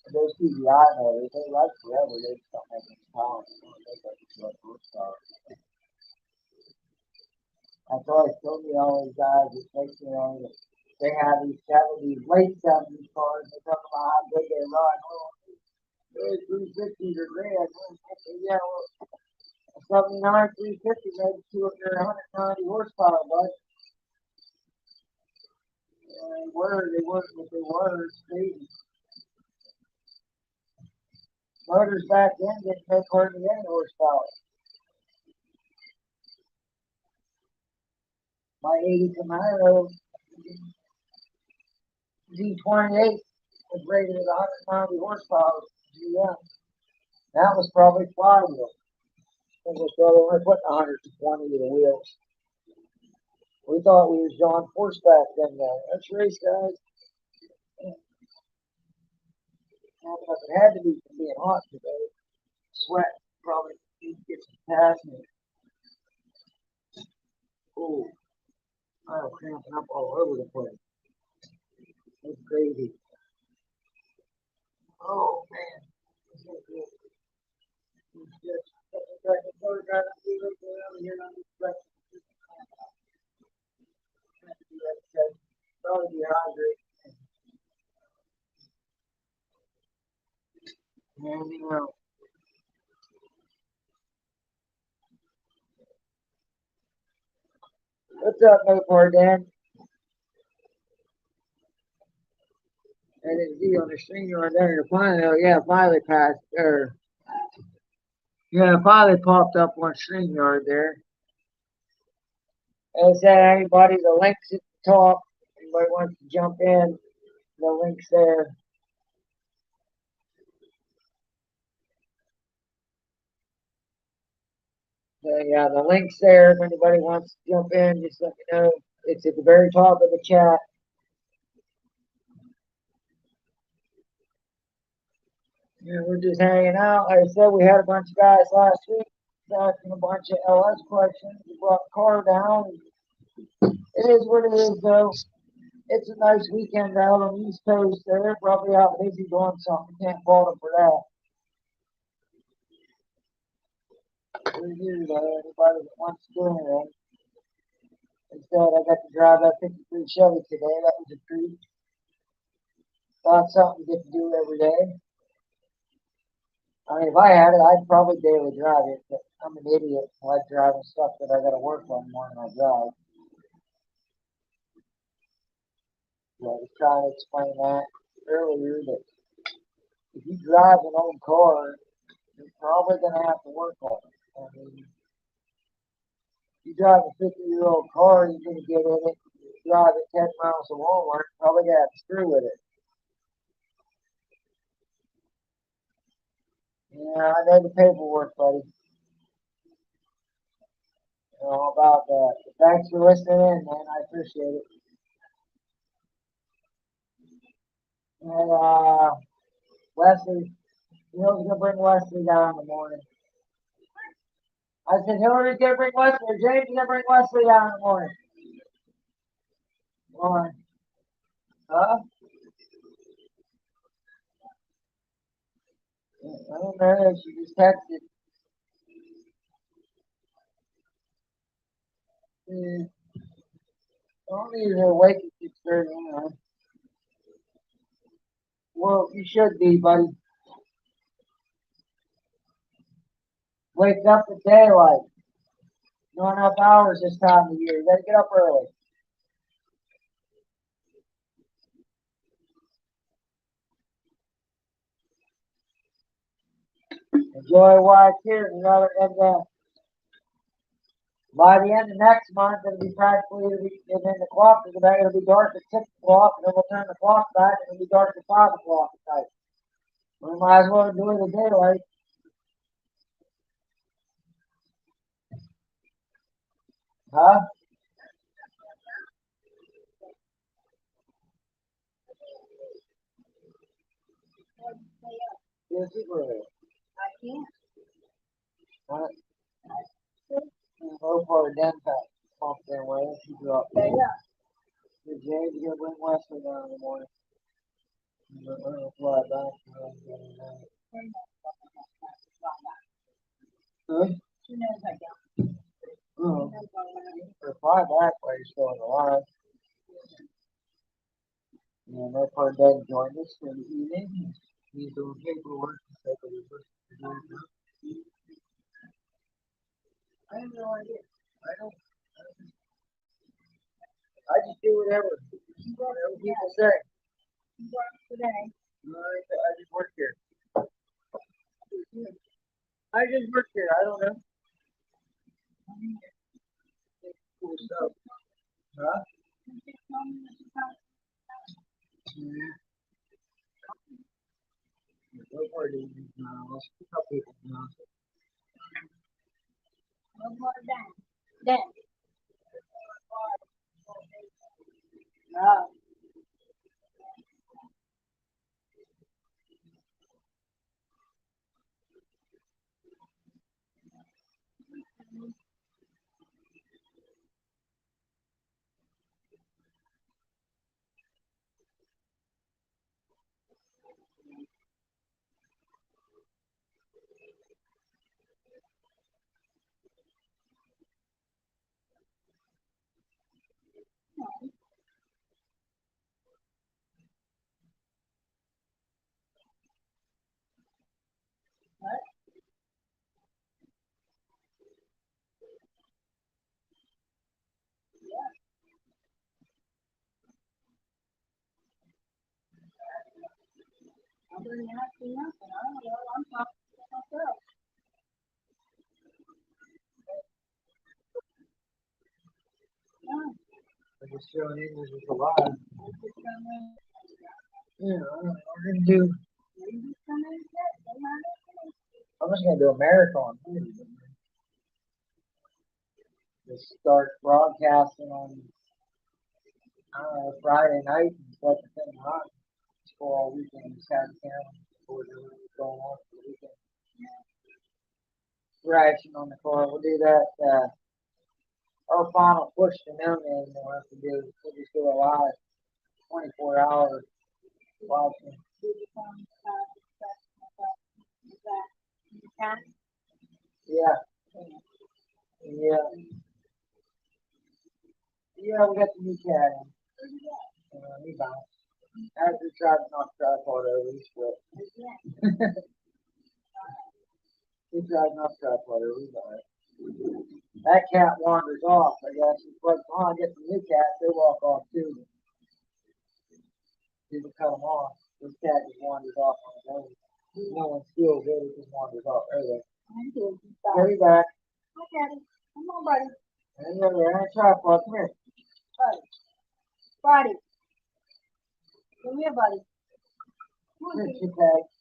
Those TBI motors, they like forever. They just don't make any power. They like horsepower. That's always told me all these guys that take, they have these 70s, late 70s cars. They talk about how good they run. Oh, those 350s are great. Yeah, well, a 79 350 made 290 horsepower, but they weren't what they were. It's crazy. Motors back then didn't make hardly any horsepower. My 80 Camaro Z28 was rated at 190 horsepower GM. That was probably flywheel. I think we probably only putting 120 to the wheels. We thought we was John Force back then. Let's race, guys. It had to be from being hot today. Sweat probably gets past me. Oh, I'm cramping up all over the place. It's crazy. Oh man, it's so good. It's just like the motor got to be right there here on this stretch. Probably dehydrated. Anything else? What's up, Mopar Dan? I didn't see on the screen you were there in the final. Yeah, finally passed. Or yeah, finally popped up on StreamYard there. As said, anybody, the link's at the top. Anybody wants to jump in, the link's there. So yeah, the link's there. If anybody wants to jump in, just let me know. It's at the very top of the chat. Yeah, we're just hanging out. Like I said, we had a bunch of guys last week asking a bunch of LS questions. We brought the car down. It is what it is, though. It's a nice weekend out on the East Coast. They're probably out busy doing something. Can't fault them for that. We're here, though. Anybody that wants to do anything. Instead, I got to drive that 53 Chevy today. That was a treat. Thought something to get to do every day. I mean, if I had it, I'd probably daily drive it, but I'm an idiot. I like driving stuff that I got to work on more than I drive. So I was trying to explain that earlier that if you drive an old car, you're probably going to have to work on it. I mean, if you drive a 50-year-old car, you're going to get in it, drive it 10 miles to Walmart, probably going to have to screw with it. Yeah, I know the paperwork, buddy. All about that. Thanks for listening in, man. I appreciate it. And Wesley, you know, gonna bring Wesley down in the morning. I said, Hillary's gonna bring Wesley, or James is gonna bring Wesley down in the morning. Morning. Huh? I don't know. She just texted. Yeah. I don't need her awake at 6:30. Well, you should be, buddy. Wake up at daylight. Not enough hours this time of year. You gotta get up early. Enjoy while it's here. By the end of next month, and then the clock it'll be dark at 6 o'clock, and then we'll turn the clock back, and it'll be dark at 5 o'clock at night. We might as well enjoy the daylight. Huh? Yes, it will. Huh? Go for a den pack. Pump their way. She grew up there. The James gonna bring Wesley down in the morning. We're gonna fly back. Huh? Oh. Or fly back while you're still alive. And if our dad joined us for the evening, he's doing paperwork and stuff like that. I have no idea. I don't. I just do whatever people say. I just work here. I just work here. I don't know. Cool stuff. Huh? Yeah. Go for it. Let's pick up people now. Yeah. I just showing English is alive. Yeah, we're gonna do. I'm just gonna do a marathon. Just start broadcasting on Friday night and let the thing run. Just go all weekend. Just have the camera for what's going on for the weekend. Reaction on the car. We'll do that. Our final push to noon anymore. We'll just do a live 24 hours watching. Yeah, yeah, yeah. We got the new cat in. He bounced. After tried to knock tripod over, he split. He tried to knock tripod over, he got it. That cat wanders off, I guess. It's like, oh, I get the new cats, they walk off too. People cut them off. This cat just wanders off on his own. No one steals it, it just wanders off. There you back. And you're there, and tripod, come here. Here, she tags.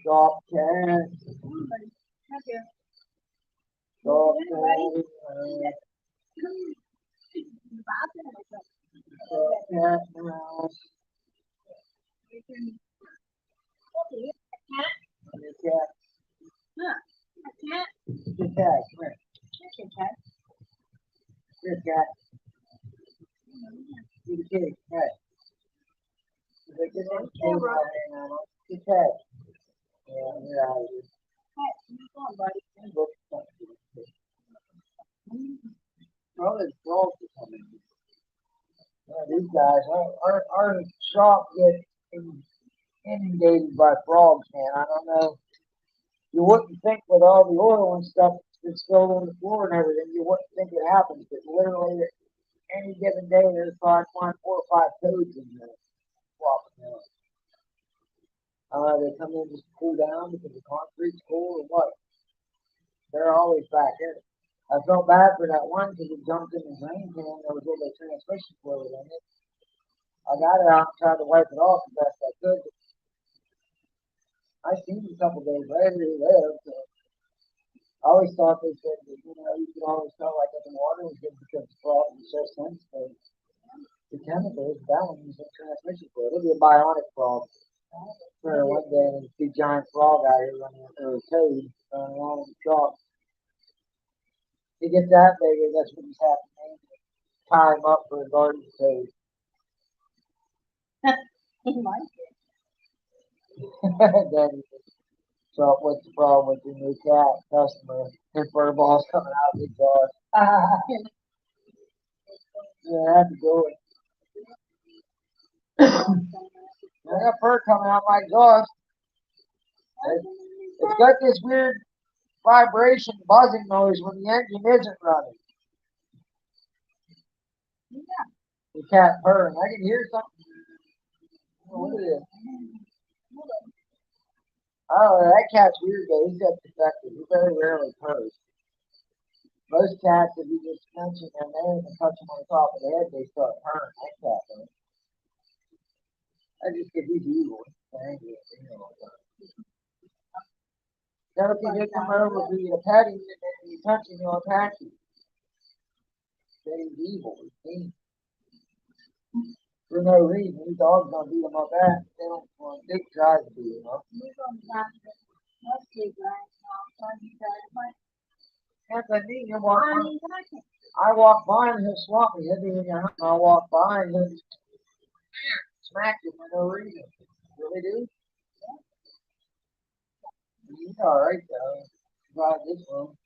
Soft cat. Soft cat. Soft cat. New cat. Look at that camera hanging on. Get that. Yeah, you're out of here. Hey, where you going, buddy? Look, probably frogs or something. Yeah, these guys, our shop gets inundated by frogs, man. I don't know. You wouldn't think with all the oil and stuff that's spilled on the floor and everything, you wouldn't think it happens. But literally, any given day, there's probably 4 or 5 toads in there flopping around. They come in just to cool down because the concrete's cool or what. They're always back in. I felt bad for that one because it jumped in the drain can. There was a little transmission fluid in it. I got it out and tried to wipe it off the best I could. I seen it a couple days later. He lived. So I always thought they said that, you could always tell like if the water was good because the frog was so sensitive. The chemicals, that one was a transmission fluid. It'll be a bionic frog. For one day, and a big giant frog out here running, or a toad running around in the truck. He gets that big, and that's what he's happening. Tie him up for a garden toad. He might Then he says, so what's the problem with your new cat customer? His fur balls coming out of his jaws. Yeah, I have to go. I got fur coming out my exhaust. It's got this weird vibration, buzzing noise when the engine isn't running. Yeah. The cat purring. I can hear something. What is it? Oh, that cat's weird though. He's got defective. He very rarely purrs. Most cats, if you just mention their name and touch them on the top of the head, they start purring. That cat does. I just get he's evil. He's angry at me all the time. Never can you come over for you to pet him and then you touch him, he'll attack you. Say he's evil. He's mean. For no reason. These dogs don't beat him up that. They don't want Dick tries to beat him up. That's what I mean. You walk by, I walk by and he'll swat me. He'll be in your house. I'll walk by and he'll smack you for no reason. Really do? He's alright though. About this one.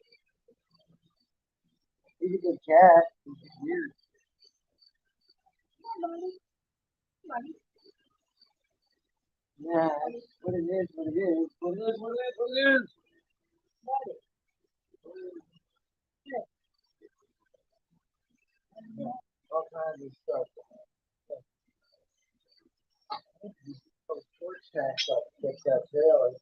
He's a good cat. He's just weird. Yeah, that's what it is, what it is. What it is, what it is, what it is. Yeah, all kinds of stuff. Those torch stacks up, picked up trailers.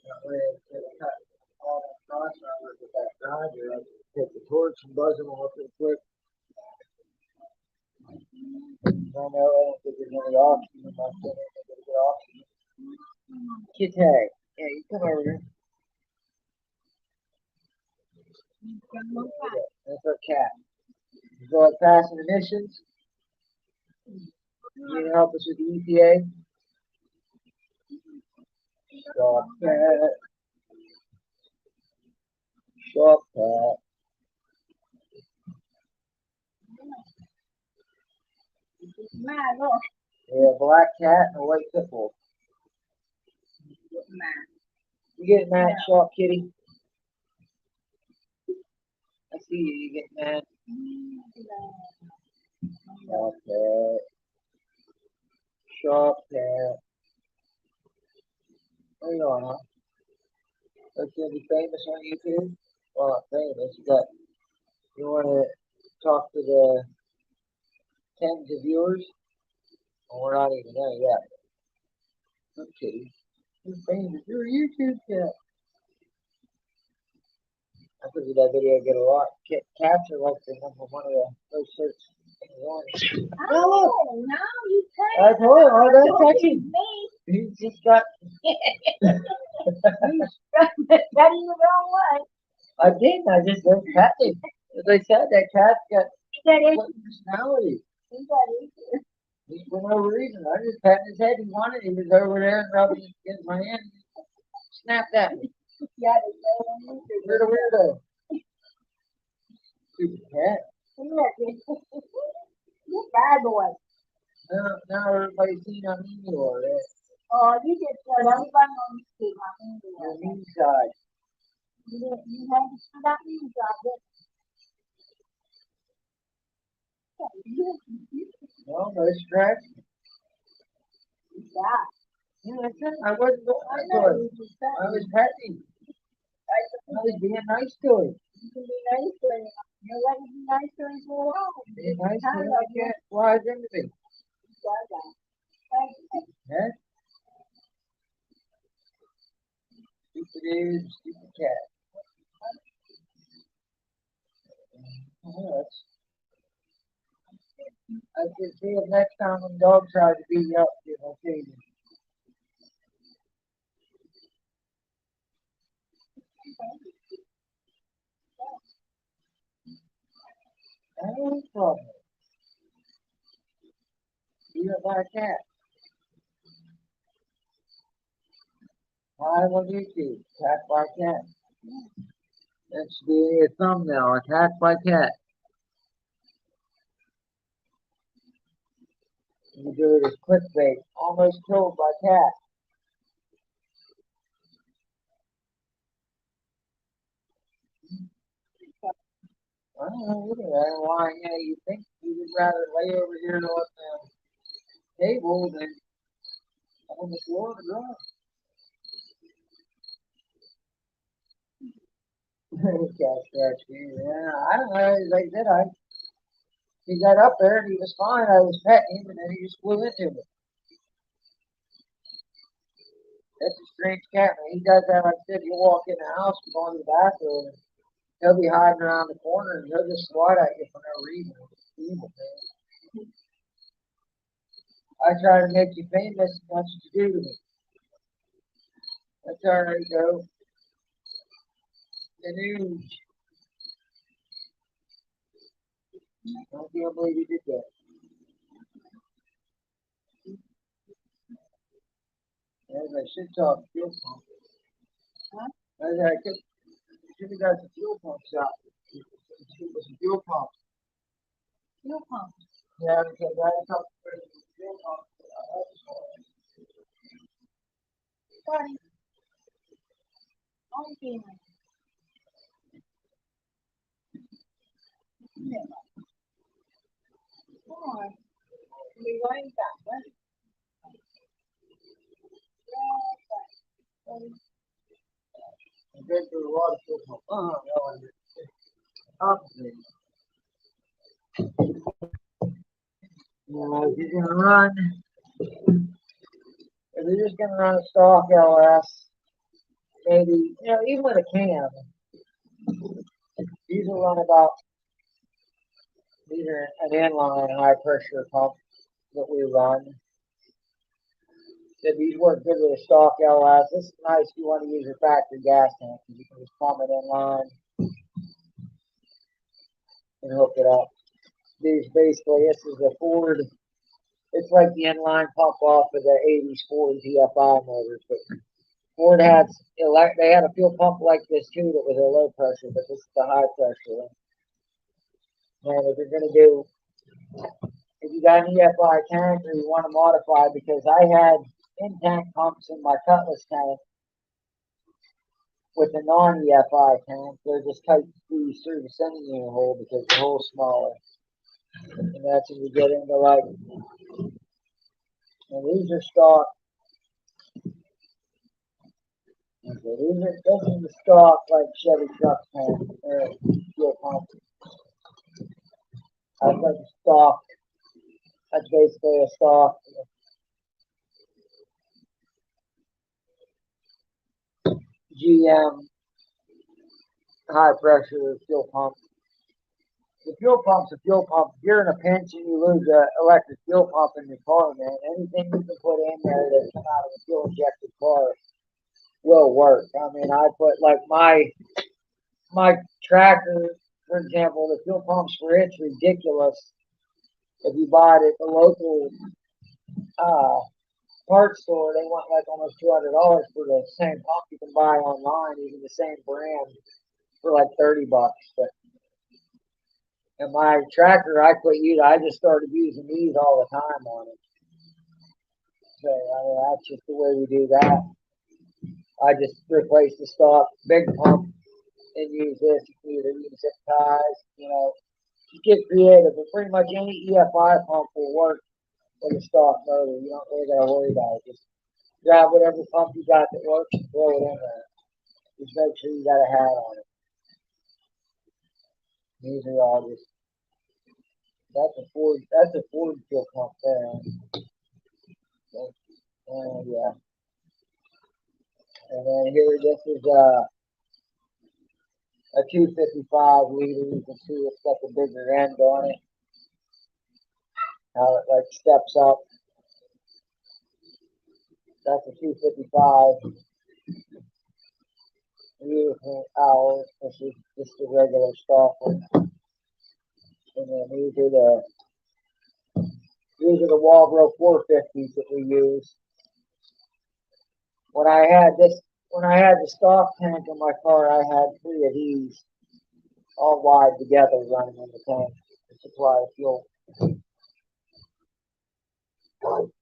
That way it'll cut all that crossovers with that driver. I take the torch and buzz them off real quick. I know I don't think there's any oxygen in my center. I'm gonna get oxygen. Kid tag. Yeah, you come over here. That's our cat. You go like passing emissions. You can help us with the EPA. Stop that. Stop that. Yeah, a black cat and a white pit bull. You getting mad, Shop Kitty? I see you. You getting mad? Shop cat. Shop cat. Where you going, huh? Let's be famous on YouTube. Well, not famous. You want to talk to the tens of viewers? Well, we're not even there yet. I'm kidding. You're famous. You're a YouTube cat. I figured that video get a lot. Capture like the number one of the most search things on. Oh, no, you I can't. told him, I don't touch him. Me. He just got. Cutting the wrong way. I didn't. I just don't pet him. As I said, that cat's got That is. personality. He got it. Just for no reason. I just patting his head. He wanted. He was over there and rubbing against my hand. Snapped at me. Yeah, they say You're the weirdo. Stupid cat. You're a bad boy. Now everybody's seen on me or Oh, you just told everybody on the street how mean you the were. mean side. You had to do that mean job, didn't you? No, no stress. Yeah. Yeah, that's it. I wasn't I going know to it. you just said I was petty. I was being nice to him. you can be nice to him. You're letting him be nice to him for a while. Being nice to Kind him, of I can't flies into me. Huh? Stupid is, stupid cat. Yes. I can see if next time when dogs try to beat you up, you know, see you. That ain't a problem. Beat up by a cat. Live on YouTube. Attacked by cat. That should be a thumbnail. Attacked by cat. You do it as clickbait. Almost killed by cat. I don't know either. Why, yeah, you think you would rather lay over here on the table than on the floor to run. Cat scratch me. Yeah, I don't know. Like I said, he got up there and he was fine. I was petting him and then he just flew into me. That's a strange cat, man. He does that, like I said, you walk in the house, you go in the bathroom, he'll be hiding around the corner and he'll just swat at you for no reason. It's evil, man. I try to make you famous, and that's what you do to me. That's all right, though. The news. I can't believe you did that. As I should talk fuel pump. Huh? As I could, should have got the fuel pump shop. It was a fuel pump. Fuel pump. Yeah, because I had a couple of fuel pumps. Sorry. Okay. Come on. Be right back. Right? I've been through a lot of fuel pumps. Opposite. If you're gonna run, if you're just gonna run a stock LS, maybe, even with a cam, these will run about, these are an inline high pressure pump that we run. So these work good with a stock LS. This is nice if you want to use your factory gas tank because you can just pump it in line and hook it up. These basically, this is a Ford. It's like the inline pump off of the 80s Ford TFI motors, but Ford had they had a fuel pump like this too that was a low pressure, but this is the high pressure one. And if you're gonna do, if you got an EFI tank or you want to modify, because I had in tank pumps in my Cutlass tank with a non-EFI tank, they're just tight squeezed through the sending unit hole because the hole's smaller. And that's when you get into like, and these are stock. Okay, this is the stock like Chevy truck tank or fuel pump. That's like a stock. That's basically a stock GM high pressure fuel pump. The fuel pump's a fuel pump. If you're in a pinch and you lose an electric fuel pump in your car, man, anything you can put in there that come out of a fuel injected car will work. I mean, I put like my tractor, for example, the fuel pumps for it's ridiculous. If you buy it at the local uh, parts store, they want like almost $200 for the same pump you can buy online, even the same brand, for like $30. But And my tractor, I just started using these all the time on it. So that's just the way we do that. I just replace the stock big pump and use this. You can either use zip ties, just get creative. But pretty much any EFI pump will work with a stock motor. You don't really got to worry about it. Just grab whatever pump you got that works and throw it in there. Just make sure you got a hat on it. These are all just that's a Ford fuel pump there. And yeah. And then here this is a 255 liter. You can see it's got the bigger end on it. How it like steps up. That's a 255. Beautiful hour. This is just a regular stock one. And then these are the Walbro 450s that we use. When I had the stock tank in my car, I had 3 of these all wired together running in the tank to supply fuel. What's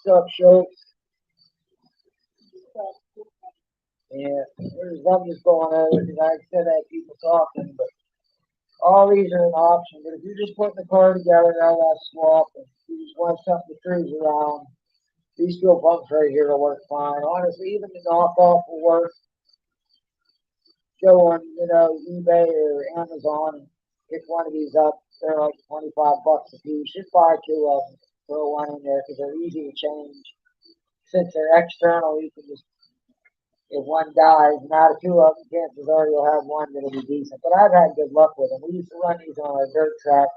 up, Schultz? Yeah, I'm just going over because I said I had people talking, but all these are an option. But if you're just putting the car together, now that's swap, and you just want something to cruise around, these fuel pumps right here will work fine. Honestly, even the knockoff will work. Go on, eBay or Amazon and pick one of these up. They're like $25 a piece. Just buy 2 of them, throw one in there because they're easy to change. Since they're external, you can just, if one dies, and out of 2 of them, chances are you'll have one that'll be decent. But I've had good luck with them. We used to run these on our dirt track,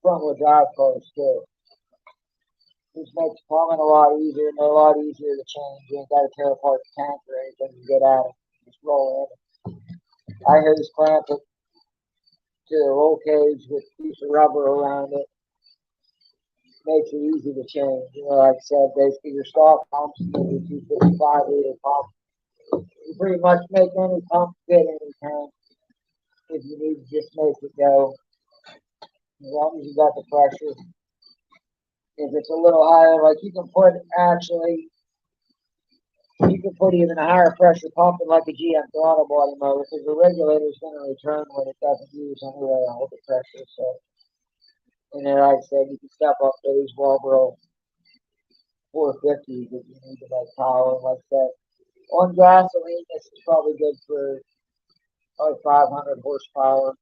front-wheel drive cars too. This makes plumbing a lot easier, and they're a lot easier to change. You ain't got to tear apart the tank or anything to get at them. Just roll in. I hose clamp it to the roll cage with a piece of rubber around it. Makes it easy to change. Like I said, basically your stock pumps, your 255 liter pump. You pretty much make any pump fit any tank if you need to just make it go. As long as you got the pressure. If it's a little higher, like you can put even a higher pressure pump in like a GM throttle body motor because the regulator is going to return when it doesn't use anyway all the pressure. So, and then like I said, you can step up those Walbro 450s if you need to make power. Like that, on gasoline, this is probably good for 500 horsepower.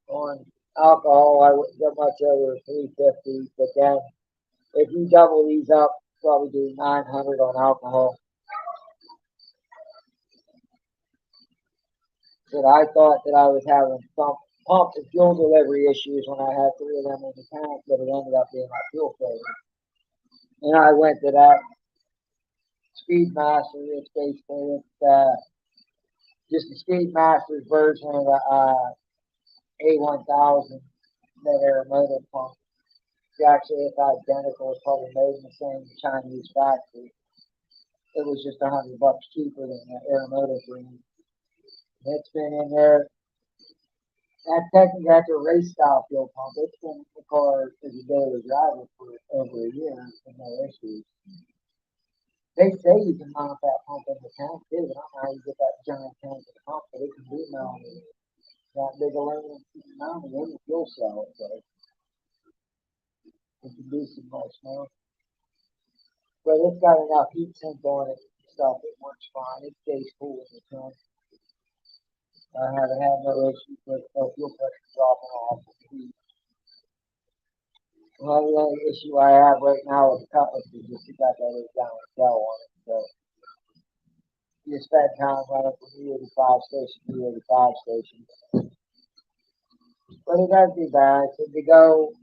On alcohol, I wouldn't go much over 350, but then if you double these up, probably do 900 on alcohol. But I thought that I was having some pump and fuel delivery issues when I had 3 of them in the tank, but it ended up being my fuel failure. And I went to that Speedmaster. It's basically just the Speedmaster's version of the A1000 that Aeromotive pump. Actually, it's identical. It's probably made in the same Chinese factory. It was just $100 cheaper than the Aeromotive brand. It's been in there. That's a race style fuel pump. It's been in the car as a daily driver for over a year with no issues. They say you can mount that pump in the tank too. I don't know how you get that giant tank in the pump, but it can be mounted. That big aluminum mounted in the fuel cell. So it can do some nice now. But it's got enough heat sink on it and stuff. It works fine. It stays cool in the tank. I haven't had no issues with fuel pressure dropping off. Well, the only issue I have right now with the Cutlass is just you got that 8-gallon cell on it. So you spend time running from E85 station to E85 station. But it doesn't be bad. So to go,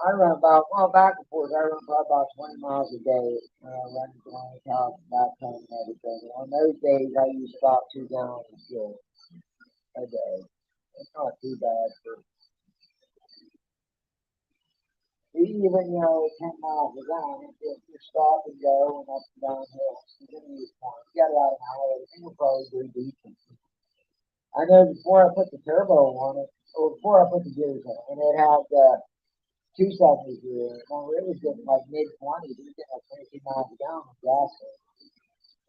I run back and forth, I run about 20 miles a day. Running from my house and back home and everything. On those days, I use about 2 gallons of fuel a day. It's not too bad for. We even, 10 miles a gallon, if you stop and go and up and down hills, you didn't use one. You got it out of the highway, and you'll probably do decent. I know before I put the turbo on it, or before I put the gears on it, and it had 270 gear, remember it was getting like mid-20s, it was getting like 22 miles a gallon with gasoline.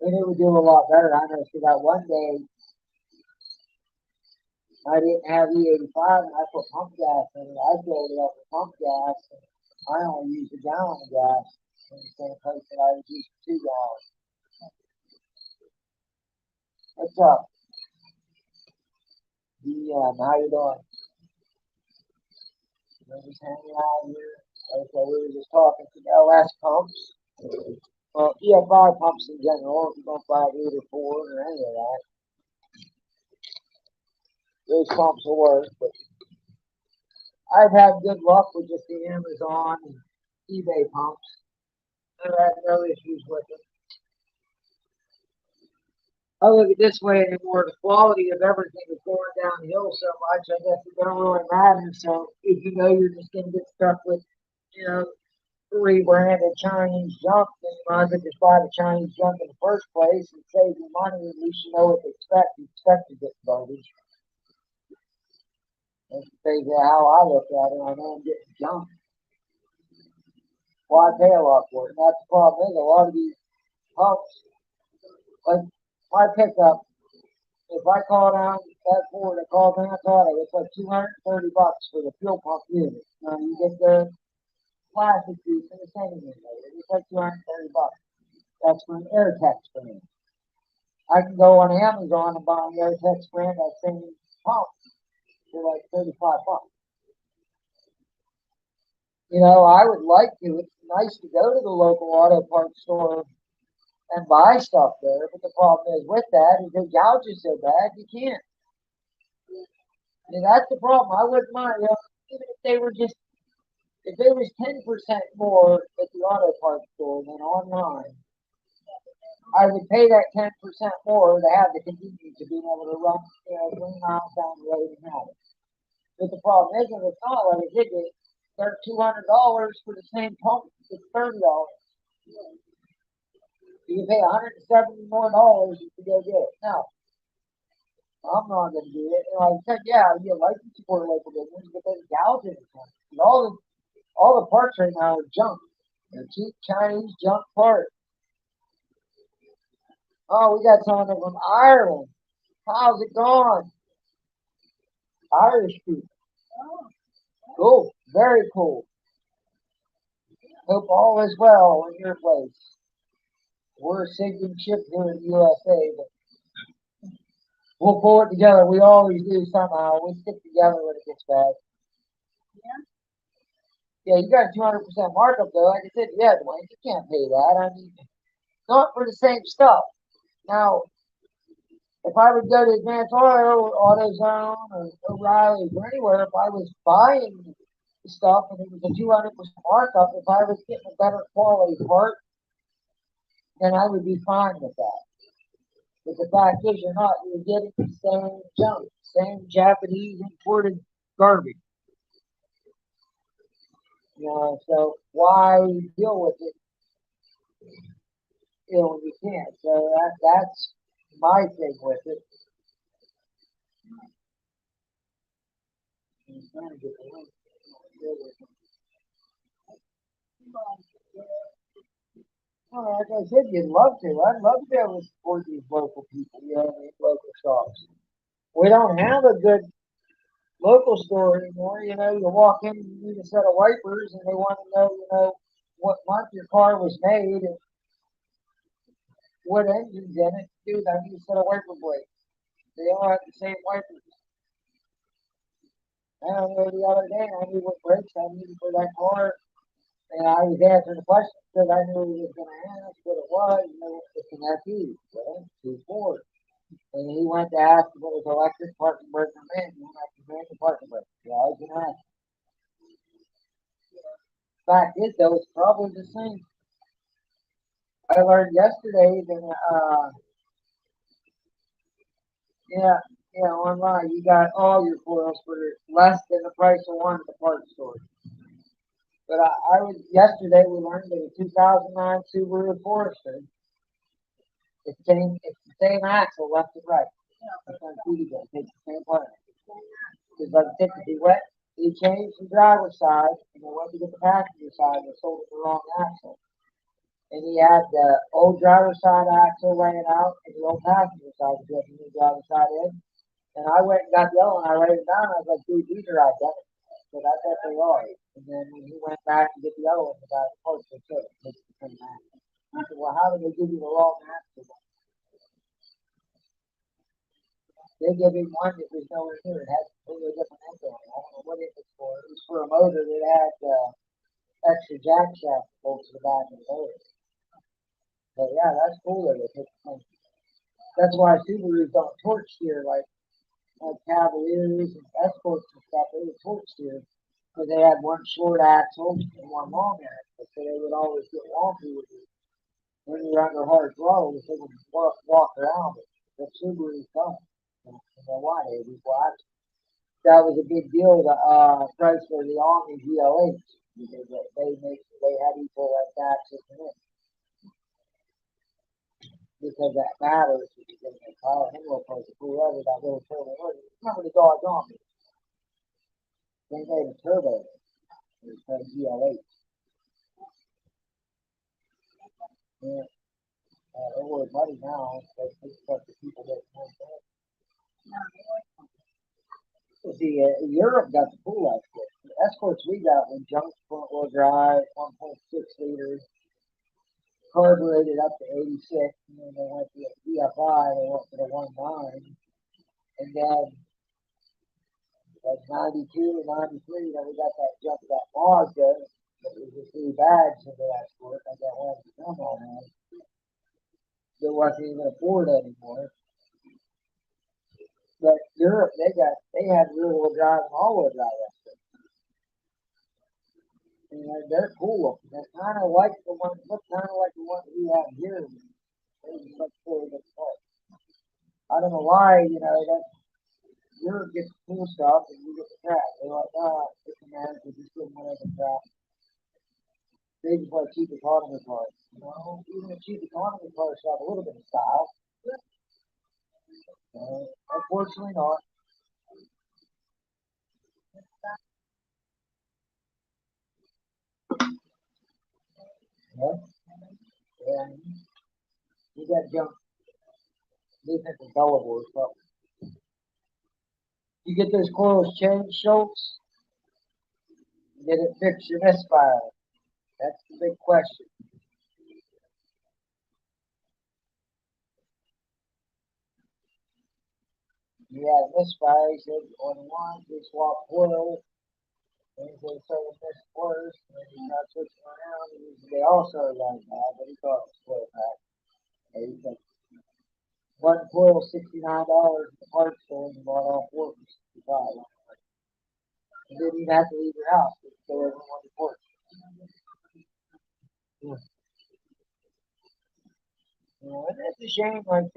And it would do a lot better. I noticed that one day I didn't have E85 and I put pump gas in it. I filled it up with pump gas and I only used a gallon of gas in the same place that I was using 2 gallons. What's up? How you doing? We're just hanging out here. Okay, we were just talking to LS pumps. Well, EFI pumps in general, if you don't buy 8 or 4 or any of that. Those pumps will work, but I've had good luck with just the Amazon and eBay pumps. I've had no issues with them. I look at it this way anymore. The quality of everything is going downhill so much. I guess it don't really matter. So if you know you're just going to get stuck with, you know, rebranded Chinese junk, then you might as well just buy the Chinese junk in the first place and save your money. At least you know what to expect. You expect to get garbage. That's basically how I look at it. I know I'm getting junk. Well, I pay a lot for it. And that's the problem is a lot of these pumps, like my pickup, if I call down that Ford, I call down Auto, it's like $230 for the fuel pump unit. Now you get the plastic piece and the same unit. It's like $230. That's for an Airtex brand. I can go on Amazon and buy an Airtex brand that same pump for like $35. I would like to. It's nice to go to the local auto parts store and buy stuff there, but the problem is with that is they gouge you so bad you can't. That's the problem. I wouldn't mind, even if they were just if they was 10% more at the auto parts store than online, I would pay that 10% more to have the convenience of being able to run 3 miles down the road and have it. But the problem is, if it's not like it did, they're $200 for the same pump. It's $30. You pay $170 more to go get it. No, I'm not going to do it. And like I said, yeah, you like to support local business, but then gouging it. All the parts right now are junk. They're cheap Chinese junk parts. Oh, we got someone from Ireland. How's it going? Irish people. Cool. Very cool. Hope all is well in your place. We're a sinking ship here in the USA, but we'll pull it together. We always do somehow. We stick together when it gets bad. Yeah, you got a 200% markup though. Like I said, yeah, Dwayne, you can't pay that. I mean, not for the same stuff. Now, if I would go to Advance Auto or AutoZone or O'Reilly's or anywhere, if I was buying the stuff and it was a 200% markup, if I was getting a better quality part, then I would be fine with that. But the fact is, you're not. You're getting the same junk, same Japanese imported garbage. So why deal with it, when you can't? So that's my thing with it. I'm trying to get the link. Well, like I said, you'd love to. I'd love to be able to support these local people, these local shops. We don't have a good local store anymore. You walk in, you need a set of wipers, and they want to know, what month your car was made and what engine's in it. Dude, I need a set of wiper blades. They all have the same wipers. I don't know the other day, I knew what brakes I needed for that car, and I was answering the question because I knew he was going to ask what it was. It's an FE, well, 2 4. And he went to ask if it was electric, parking brake, or manual. I said, manual parking brake. Yeah, I was going to ask. Fact is, though, it's probably the same. I learned yesterday that, online, you got all your foils for less than the price of one at the parts store. But yesterday we learned that a 2009 Subaru Forester, it's the same axle left and right. It's on TV, it takes the same part. Because by the tip to be wet, he changed the driver's side, and they went to get the passenger side, and sold it the wrong axle. And he had the old driver's side axle laying out, and the old passenger side, to get the new driver's side in. And I went and got the other one, I laid it down, and I was like, dude, these are identical. So I bet they are. And then when he went back to get the other one, the guy close to it, it's the same axle. I said, well, how did they give you the wrong axle? They give him one that was nowhere near. It had a completely different engine on it. I don't know what it was for. It was for a motor that had extra jack shaft bolts to the back of the motor. But yeah, that's cool that they took the thing. That's why Subarus don't torque steer like Cavaliers and Escorts and stuff. They would torque steer because they had one short axle and one long axle. So they would always get wonky with it. When you're under hard throws, they would walk around it. But Subarus don't. You know why? They would watch. That was a big deal to Chrysler, the Omni GL8, because they had equal left axis in it. Because that matters, because they call him real close to whoever that little turbo was. Remember the Dodge Omni? They made a turbo. It was called GL8. Yeah. They're worth money now, but it's stuff that people get from that. See, Europe got the cool Escort. The Escorts we got were junk front wheel drive, 1.6 liters, carbureted up to 86, and then they went to a DFI, they went to the 1.9, and then like 92 or 93, then we got that junk, that Mazda, that was the 3 bags of the Escort, I got one of the come on that. That wasn't even a Ford anymore. But Europe, they had rear wheel drive and all wheel drive Escort. And they're cool. They're kind of like the one, look kind of like the one we have here. They're just much cooler than I don't know why, that Europe gets the cool stuff and you get the crap. They're like, it's America, just give them whatever crap. They just like cheap economy cars. Even a cheap economy car should have a little bit of style. Unfortunately not. Yeah. You got junk. These are gullible or something. You get those coils changed, Schultz? Did it fix your misfire? That's the big question. You had misfire, he said, on one, they swap coils. And he said, so it gets worse. And then he started switching around. And they all started like that, but he thought it was coil pack. And he said, one coil, $69 at the parts store, and you bought all four for 65. You didn't even have to leave your house. You could go everyone on the porch. Yeah. And it's a shame, like,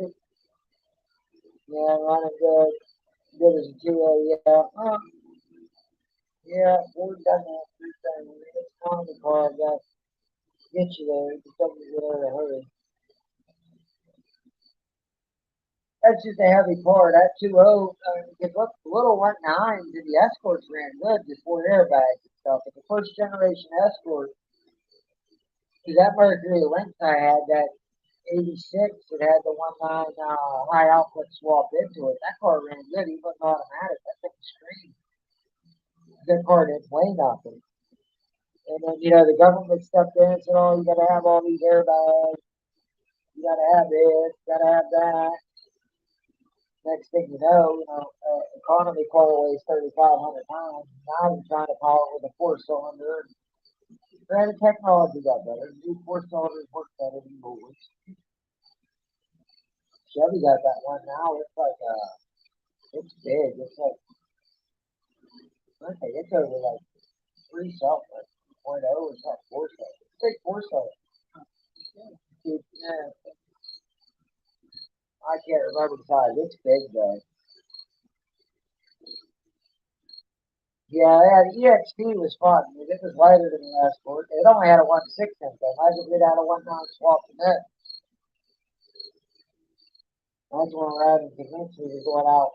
running good as a 2A, yeah. Yeah, Ford done that three times. It's economy car, I guess. Get you there. Just don't get there in a hurry. That's just a heavy car. That 2.0, because look, the little 1.9s and the Escorts ran good before airbags and stuff. But the first generation Escort, because that Mercury Lynx I had, that 86, it had the 1.9 high output swap into it. That car ran good, even automatic. That thing screamed. That car didn't weigh nothing. And then, the government stepped in and said, oh, you got to have all these airbags. You got to have this, you got to have that. Next thing you know, economy car weighs 3,500 pounds. Now you're trying to power it with a 4-cylinder. Granted, technology got better. New 4-cylinders work better than yours. Chevy got that one now. It's like, it's big. It's like, okay, it's over like 3 something. 2.0 or something, 4-cylinder. It's like 4-cylinder. Yeah, I can't remember the size. It's big though. Yeah, EXP was fun. I mean, it was lighter than the Escort. It only had a 1.6 inch. Imagine if it had a 1.9 swap in it. That's when we're riding convinced we were going out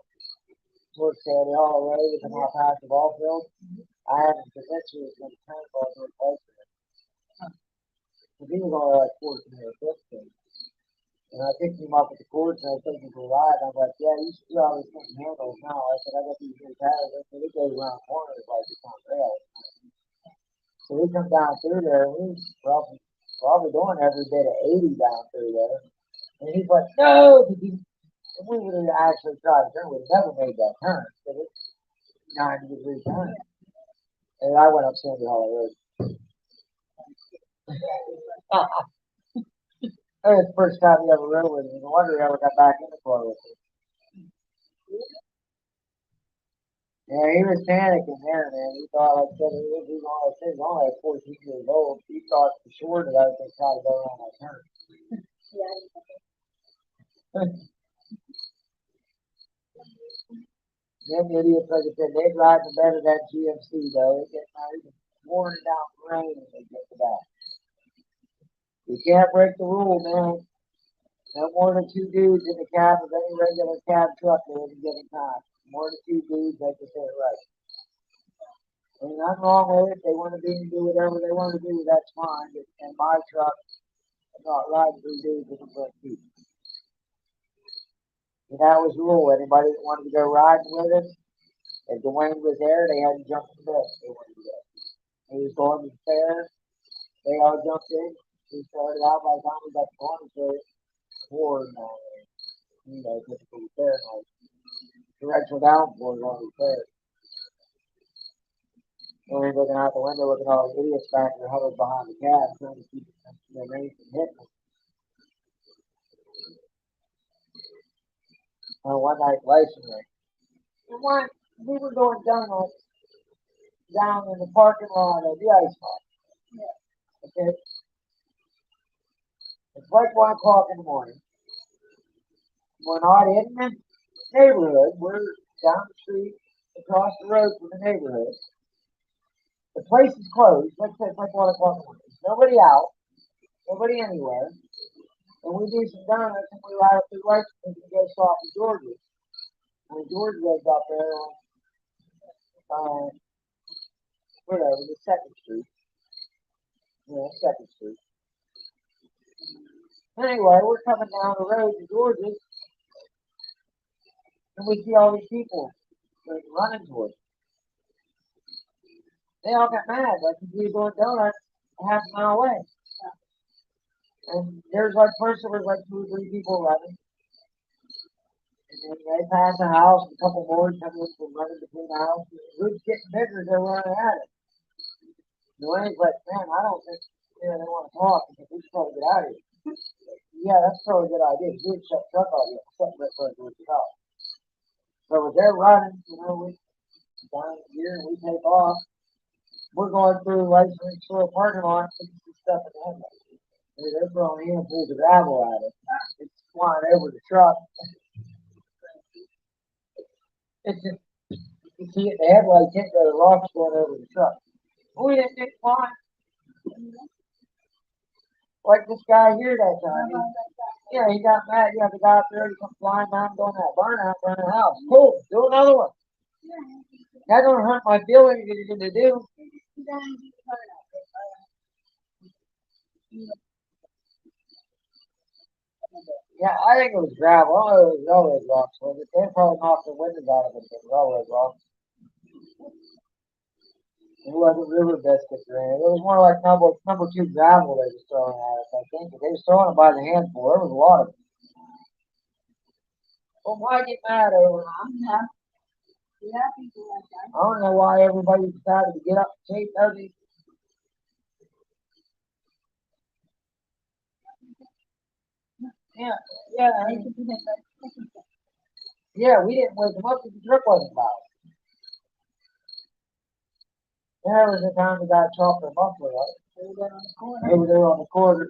towards Sandy Hall Road with the Mount Passive ball field. I had him convinced we was going to turn ball to replace it. Because he was only like 14 or 15. And I picked him up at the courts and I was taking him for a ride. And I'm like, yeah, you should do all these things handles now. I said, I got these new tires. I said, it goes around corners like it's on rails. So we come down through there and we was probably doing every bit of 80 down through there. And he's like, no, if we would have actually tried to turn, we'd never made that turn. But it's 90-degree turn. And I went up Sandy Hollow Road. That was the first time he ever rode with me. No wonder he ever got back in the car with me. Yeah, he was panicking there, man. He thought, like I said, he was only like 14 years old. He thought for sure that I was going to try to go around that turn. Them idiots, like I said, they'd ride the better that GMC, though. It gets not even worn down rain when they get to that. You can't break the rule, man. No more than two dudes in the cab of any regular cab truck at any given time. More than two dudes, they can say it right. There's nothing wrong with it. They want to do whatever they want to do, that's fine. But in my truck, I'm not riding three dudes in the front seat. And that was the rule. Anybody that wanted to go riding with us, if Dwayne was there, they had to jump in the bed. They wanted to go. He was going to the fair. They all jumped in. We started out by the time we got to corner to Ford, typical fair night. Directional downpour on the fair. And we're looking out the window, looking at all the idiots back there huddled behind the cab, trying to keep the rain from hitting them. One night racing ring. And we were going down in the parking lot of the ice park. Okay? It's like 1 o'clock in the morning. We're not in the neighborhood. We're down the street, across the road from the neighborhood. The place is closed. Like I said, it's like 1 o'clock in the morning. There's nobody out, nobody anywhere. And we do some donuts and we ride up through Lexington and go stop in Georgia. And George goes up there on, whatever, the 2nd Street. Yeah, 2nd Street. Anyway, we're coming down the road to Georgia, and we see all these people running towards us. They all got mad, like if we were doing donuts half a mile away. And there's like first there was like 2 or 3 people running. And then they pass a house, and a couple more come in from running between the houses. The group's getting bigger as they're running at it. Dwayne's like, man, I don't think they want to talk. I think we should probably get out of here. Yeah, that's probably a good idea. You would shut the truck off, you have to right towards the house. So as they're running, we down here and we take off. We're going through Lexington Store parking lot, and some stuff in the headlights. They're throwing handfuls of gravel at it. It's flying over the truck. It's just, you see it, the headlights hit the rocks going over the truck. We didn't get flying. Like this guy here that time. He got mad. Yeah, the guy up there, he come flying down, doing that burnout, burning the house. Cool, do another one. That don't hurt my feelings anything to do. Yeah, I think it was gravel. I don't know if it was railroad rocks, was it? They probably knocked the windows out of it with railroad rocks. It wasn't river biscuits or anything. It was more like number 2 gravel they was throwing at us, I think. They was throwing it by the handful. There was a lot of it. Well, why get mad over it? I don't know why everybody decided to get up and chase those. Yeah, yeah, yeah, we didn't wake them up because the truck wasn't loud. There was a time the guy chopped their muffler up. Over there on the corner.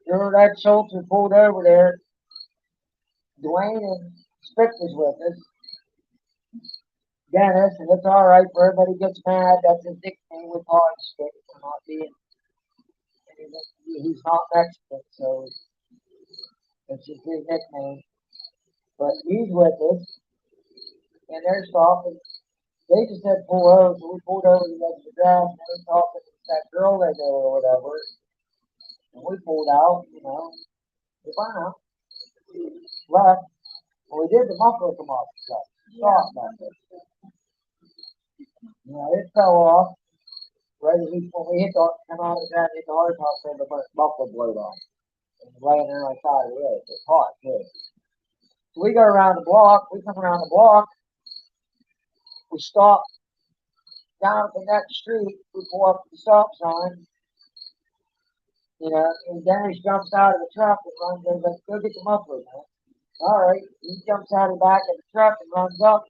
Remember that Schultz was pulled over there. Dwayne and Spick was with us. Dennis, and it's all right for everybody gets mad. That's his nickname with hard stick for not being. He's not Mexican, so it's just his nickname. But he's with us, and they're stopping. They just said pull over, so we pulled over to the edge of the grass, and they were talking to that girl they know or whatever. And we pulled out, we went out, left. Well, we did the muffler come off the truck. Stopped muffler. It fell off. Right as when we hit the, come out of the ground, hit the hard top, and the muffler blowed off. And laying there on the side of the road. It's hot, too. So we go around the block. We come around the block. We stop down at the next street. We pull up the stop sign. And Dennis jumps out of the truck and runs over. Like, go get the muffler, man. All right. He jumps out of the back of the truck and runs up.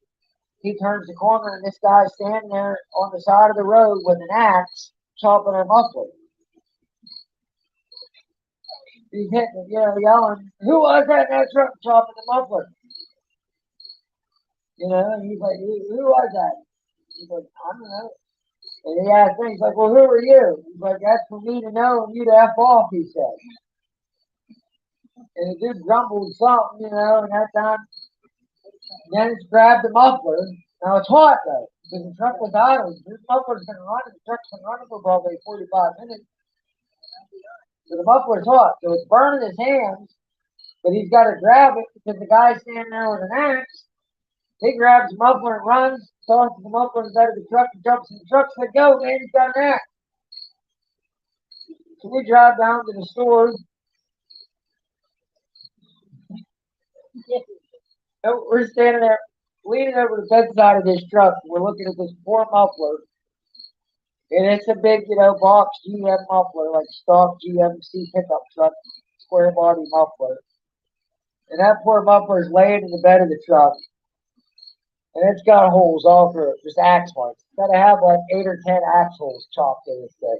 He turns the corner, and this guy's standing there on the side of the road with an axe, chopping our muffler. He's hitting it, yelling, "Who was that in that truck chopping the muffler?" And he's like, "Who was that?" He's like, "I don't know." And he asked me, he's like, "Well, who are you?" He's like, "That's for me to know and you to F off," he said. And the dude grumbled something, and that time, Dennis grabbed the muffler. Now it's hot though, because the truck was idle. This muffler's been running, the truck's been running for probably 45 minutes. So the muffler's hot, so it's burning his hands, but he's got to grab it because the guy's standing there with an axe. He grabs the muffler and runs, tosses the muffler in the bed of the truck, and jumps in the truck, said, "Go, man, he's got an axe." So we drive down to the store. We're standing there, leaning over the bedside of this truck. We're looking at this poor muffler. And it's a big, box GM muffler, like stock GMC pickup truck, square body muffler. And that poor muffler is laying in the bed of the truck. And it's got holes all through it, just axe marks. It's got to have like 8 or 10 axe holes chopped in this thing.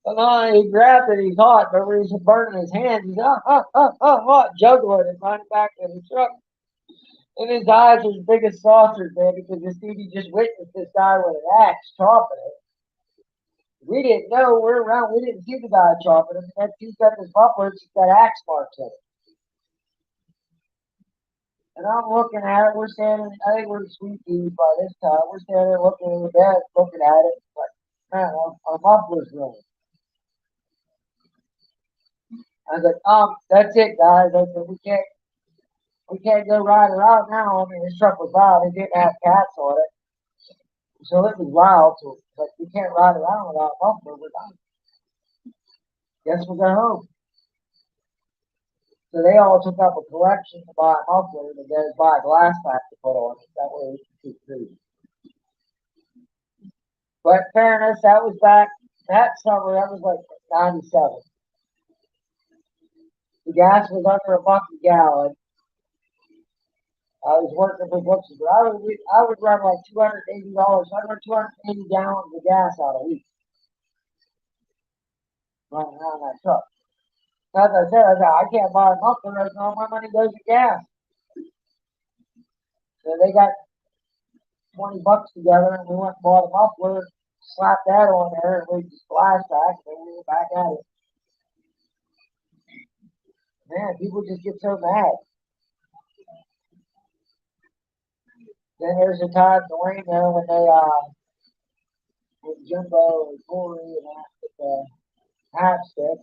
And he grabbed it, he's hot, but when he's burning his hands, he's hot, juggling and running back to the truck. And his eyes are as big as saucers, man, because this dude, he just witnessed this guy with an axe chopping it. We didn't know, we're around, we didn't see the guy chopping it. And he's got this muffler, it's got axe marks in it. And I'm looking at it, we're standing, I think we're in Sweet Peas by this time. We're standing there looking in the bed, looking at it. Like, man, our muffler's ruined. I said, that's it, guys. I said, we can't go ride around now. I mean, this truck was loud. It didn't have cats on it. So it was wild. So, but we can't ride around without a muffler. We're done. Guess we'll go home. So they all took up a collection to buy a muffler and then buy a glass pack to put on it. That way we could keep food. But in fairness, that was back that summer. That was like 97. The gas was under $1 a gallon. I was working for Brooks, but I would run like $280. I'd run 280 gallons of gas out a week running around that truck. As I said, I can't buy a muffler right now. My money goes to gas. So they got $20 together, and we went and bought a muffler, slapped that on there, and we just blast back, and we were back at it. Man, people just get so mad. Then there's a time Dwayne there when they with Jimbo and Corey and that with the half stick,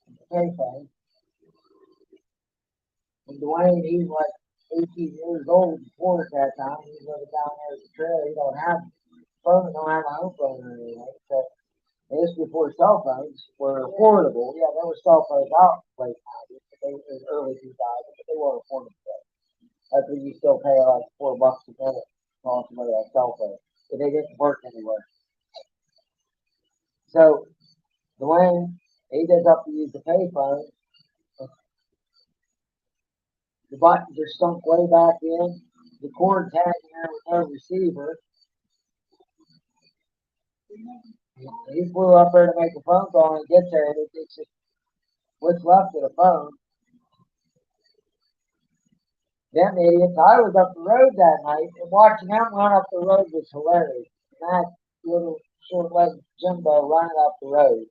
the payphone. And Dwayne, he's like 18 years old before at that time. He's living down there at the trail. He don't have phone, he don't have my own phone or anything. So this before cell phones were affordable. Yeah, there were cell phones out late 90s, but they were early 2000s, but they weren't affordable. That's when you still pay like $4 a minute on somebody a cell phone. But they didn't work anywhere. So Dwayne, he does up to use the payphone. The buttons are sunk way back in. The cord's hanging there with no receiver. He flew up there to make a phone call and gets there, and it's just what's left of the phone. Them idiots. I was up the road that night, and watching them run up the road was hilarious. And that little short-legged Jimbo running up the road.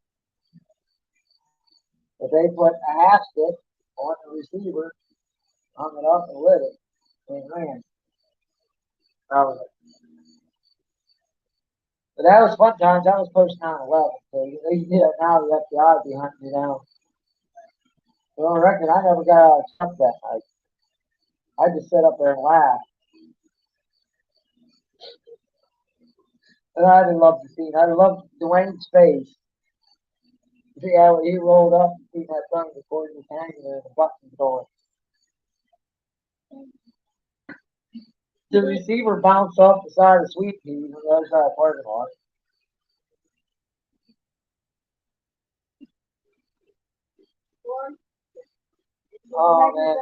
But they put a half stick on the receiver, hung it up and lit it, and ran. That was it. But that was fun times. That was post 9/11. So you do that now, the FBI would be hunting you down. But on record, I never got out of Trump that night. I just sat up there and laughed. And I'd love to see. I'd love Dwayne's face. See how he rolled up and see that thing before he was hanging there and the button going. The receiver bounced off the side of Sweet Peas on the other side of the parking lot. Oh man.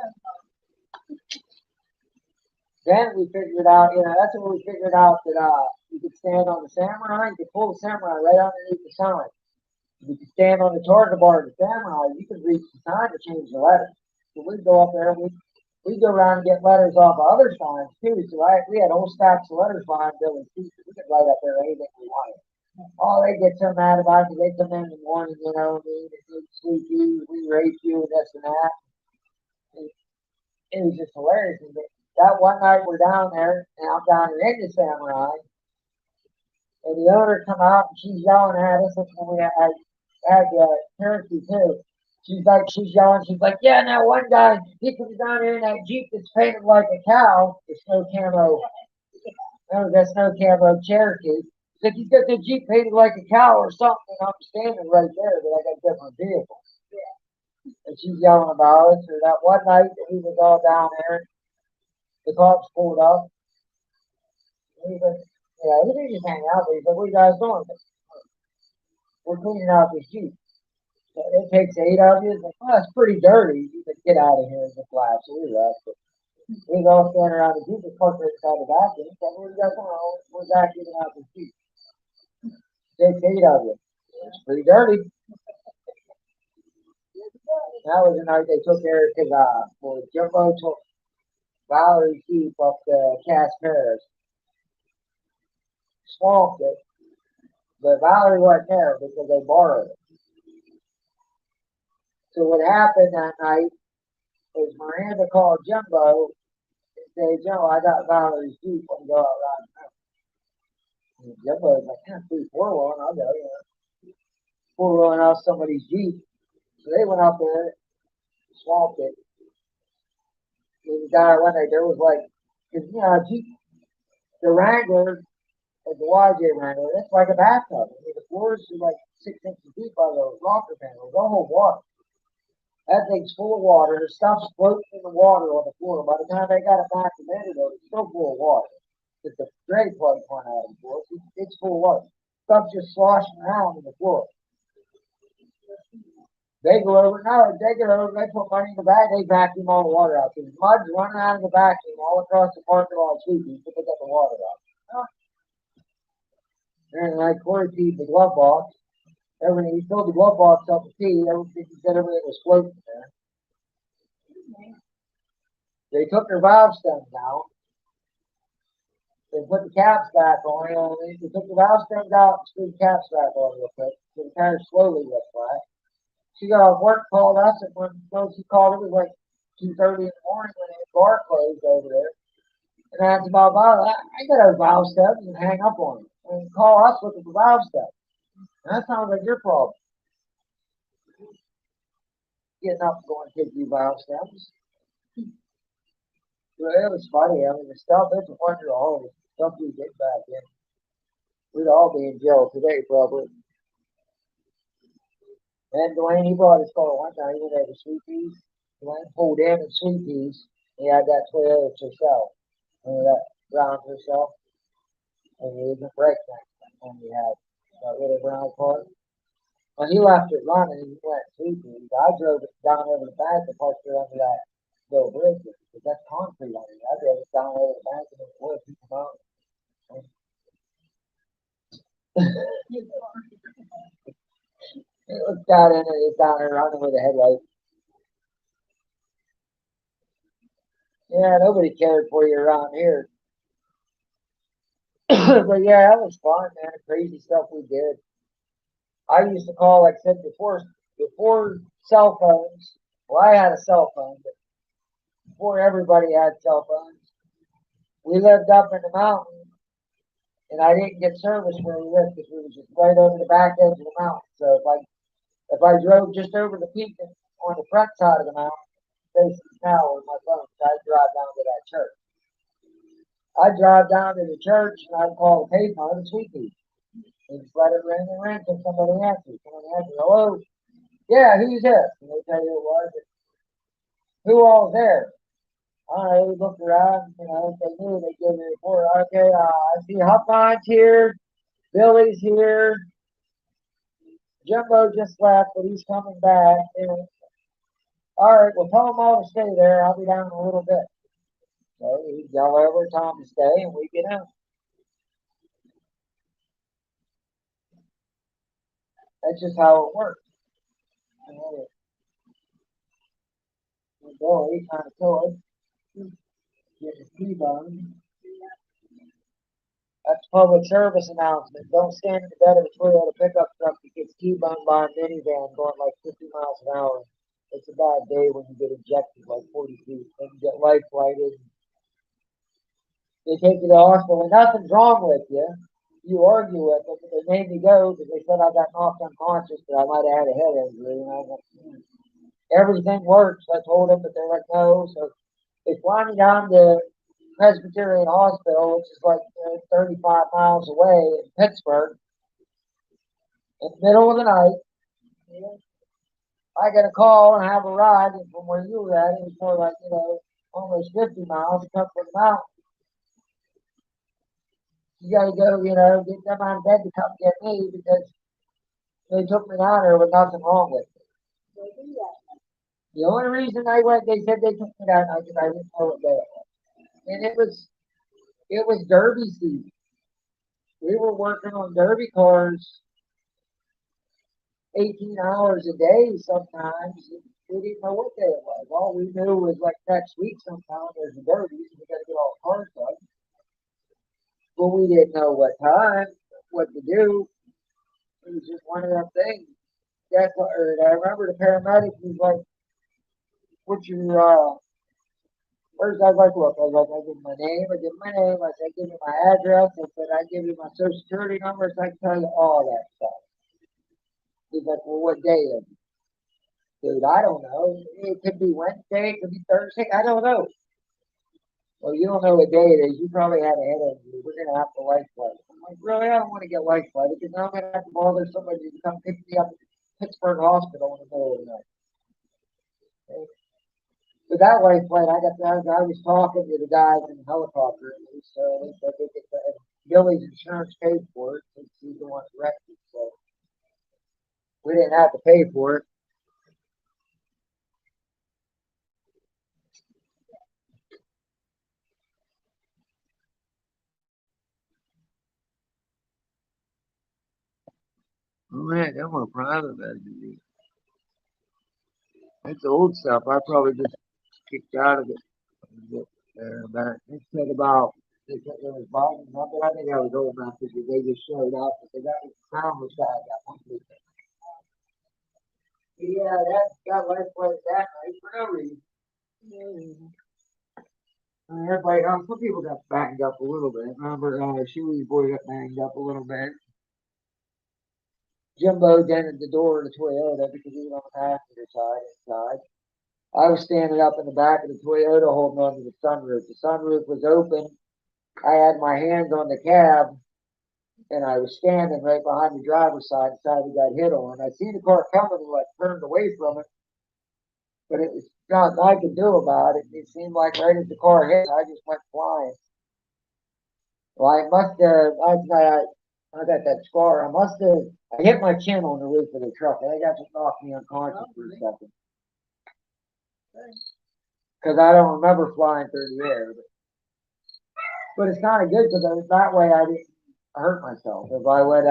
Then we figured out, that's when we figured out that you could stand on the Samurai, you could pull the Samurai right underneath the sign. You could stand on the target bar of the Samurai, you could reach the sign to change the letters. So we'd go up there and we'd go around and get letters off of other signs too. So we had whole stacks of letters behind Billy's seat. We could write up there anything we wanted. Oh, they get so mad about it. They come in the morning, and they sweet you, we rape you, and this and that. It was just hilarious. And that one night we're down there, and I'm down in the Samurai, and the owner come out and she's yelling at us. That's when we had Cherokee too. She's yelling. She's like, yeah, now one guy, he comes down here in that Jeep that's painted like a cow, the snow camo. No, that snow camo Cherokee. Like he's got the Jeep painted like a cow or something. And I'm standing right there, but I got different vehicles. And she's yelling about us. Or that one night that we was all down there, the cops pulled up. And he's like, yeah, we didn't just hang out there. He's like, what are you guys doing? We're cleaning out this Jeep. So it takes 8 of you. It's like, oh, it's pretty dirty. You could get out of here and just laugh. So we left. But we was all standing around the Jeep. The parked right beside the vacuum. He's like, what are you guys doing? We're vacuuming out this Jeep. Takes 8 of you. It's pretty dirty. That was the night they took care of because Jumbo took Valerie Keep up the Cass Paris. Swamped it. But Valerie wasn't there because they borrowed it. So what happened that night is Miranda called Jumbo and said, Joe, I got Valerie's Jeep. Want to go out riding now? And Jumbo's like, yeah, 3-4-1, I'll go, 4-wheeling out somebody's Jeep. So they went out there, swamped it. And the guy one day there was like, because Jeep, the Wrangler, like the YJ Wrangler, that's like a bathtub. I mean, the floors are like 6 inches deep by those rocker panels. They'll hold water. That thing's full of water. The stuff's floating in the water on the floor. By the time they got it back to Manitoba, it's still full of water. It's the drain plug point out of the floor. It's full of water. Stuff's just sloshing around on the floor. They go over, no, they get over, they put money in the bag, they vacuum all the water out. There's mud's running out of the vacuum all across the parking lot sweeping to pick up the water out. And like Corey peed the glove box. Everything, he filled the glove box up with tea. Everything, he said everything was floating there. They took their valve stems out. They put the caps back on. They took the valve stems out and screwed the caps back on real quick. So the tires slowly went flat. She got off work, called us, and when she called, it was like 2:30 in the morning when the bar closed over there. And I asked about valve. I got our valve stems and hang up on them. And call us looking for valve stems. And that sounds like your problem. Getting up and going to take you valve stems. Well, it was funny. I mean, the stuff, it's a wonder all the stuff we get back in. We'd all be in jail today, probably. And Dwayne, he brought his car one time. He went over Sweet Peas. Dwayne pulled in at Sweet Peas. He had that Toyota Tercel. That brown Tercel. And he was a brake next time he had that little brown car. Well, he left it running and he went Sweet Peas. I drove it down over the bank and parked it under that little bridge because that's concrete on it. I drove it down over the bank and it was people out. It looked down in it, down there running with a headlight. Yeah, nobody cared for you around here. But yeah, that was fun, man. Crazy stuff we did. I used to call, like I said before cell phones. Well, I had a cell phone, but before everybody had cell phones, we lived up in the mountain, and I didn't get service where we lived because we was just right over the back edge of the mountain. So if I drove just over the peak on the front side of the mountain, facing the tower with my phone, I'd drive down to that church. I'd drive down to the church and I'd call the payphone and sweet tea. And just let it ring and ring till somebody answers. Somebody answers, hello? Yeah, who's this? And they tell you who it was. Who all's there? I looked around, if they knew, they gave me a report. Okay, I see Huffline's here, Billy's here, Jumbo just left, but he's coming back. And, all right, well, tell them all to stay there. I'll be down in a little bit. So he'd yell over, tell them to stay, and we get out. That's just how it works. You know, Billy kind of killed, getting his T-bone. That's public service announcement. Don't stand in the bed of a Toyota pickup truck that gets T-boned by a minivan going like 50 miles an hour. It's a bad day when you get ejected like 40 feet. Then you get life flighted. They take you to the hospital and nothing's wrong with you. You argue with them, but they made me go because they said I got knocked unconscious, but I might have had a head injury. And I was like, everything works. I told them, but they're like, no. So they fly me down to Presbyterian Hospital, which is like 35 miles away in Pittsburgh, in the middle of the night. I get a call and have a ride, and from where you were at, it was more like, almost 50 miles to come from the mountain. You got to go, get them out of bed to come get me because they took me down there with nothing wrong with me. The only reason I went, they said they took me down there because I didn't know what day it was. And it was Derby season. We were working on Derby cars 18 hours a day sometimes. We didn't know what day it was. All we knew was like next week sometime there's a Derby, so we got to get all the cars done. But we didn't know what time, what to do. It was just one of them things. That's what, I remember the paramedic was like, what's your, where's that like look? I was like, I give him my name, I said, I give you my address, I said, I give you my social security number, so I can tell you all that stuff. He's like, well, what day is it? Dude, I don't know. It could be Wednesday, it could be Thursday, I don't know. Well, you don't know what day it is. You probably had a head injury. We're going to have to life flight. I'm like, really? I don't want to get life flighted because now I'm going to have to bother somebody to come pick me up at Pittsburgh Hospital in the middle of the night. Okay? With that life flight, I was talking to the guys in the helicopter, and they said they get Billy's insurance paid for it since he's the one that wrecked it. So we didn't have to pay for it. Oh man, I'm more private about it. It's old stuff. I probably just kicked out of it. But it said about they said there was volume number. I think I was old enough because they just showed up. But they got the sound was bad that one week. Yeah, that got life like that night for no reason. Everybody, some people got banged up a little bit. Remember, Shuey's boy got banged up a little bit. Jimbo dented the door of the Toyota because he was on the passenger side inside. I was standing up in the back of the Toyota holding on to the sunroof. The sunroof was open. I had my hands on the cab and I was standing right behind the driver's side, the side we got hit on. I see the car coming and like turned away from it, but it was nothing I could do about it. It seemed like right as the car hit, I just went flying. Well, I must have, I got that scar. I hit my chin on the roof of the truck. I think that just knocked me unconscious for a second. Because I don't remember flying through the air. But it's kind of good because that way I didn't hurt myself. If I would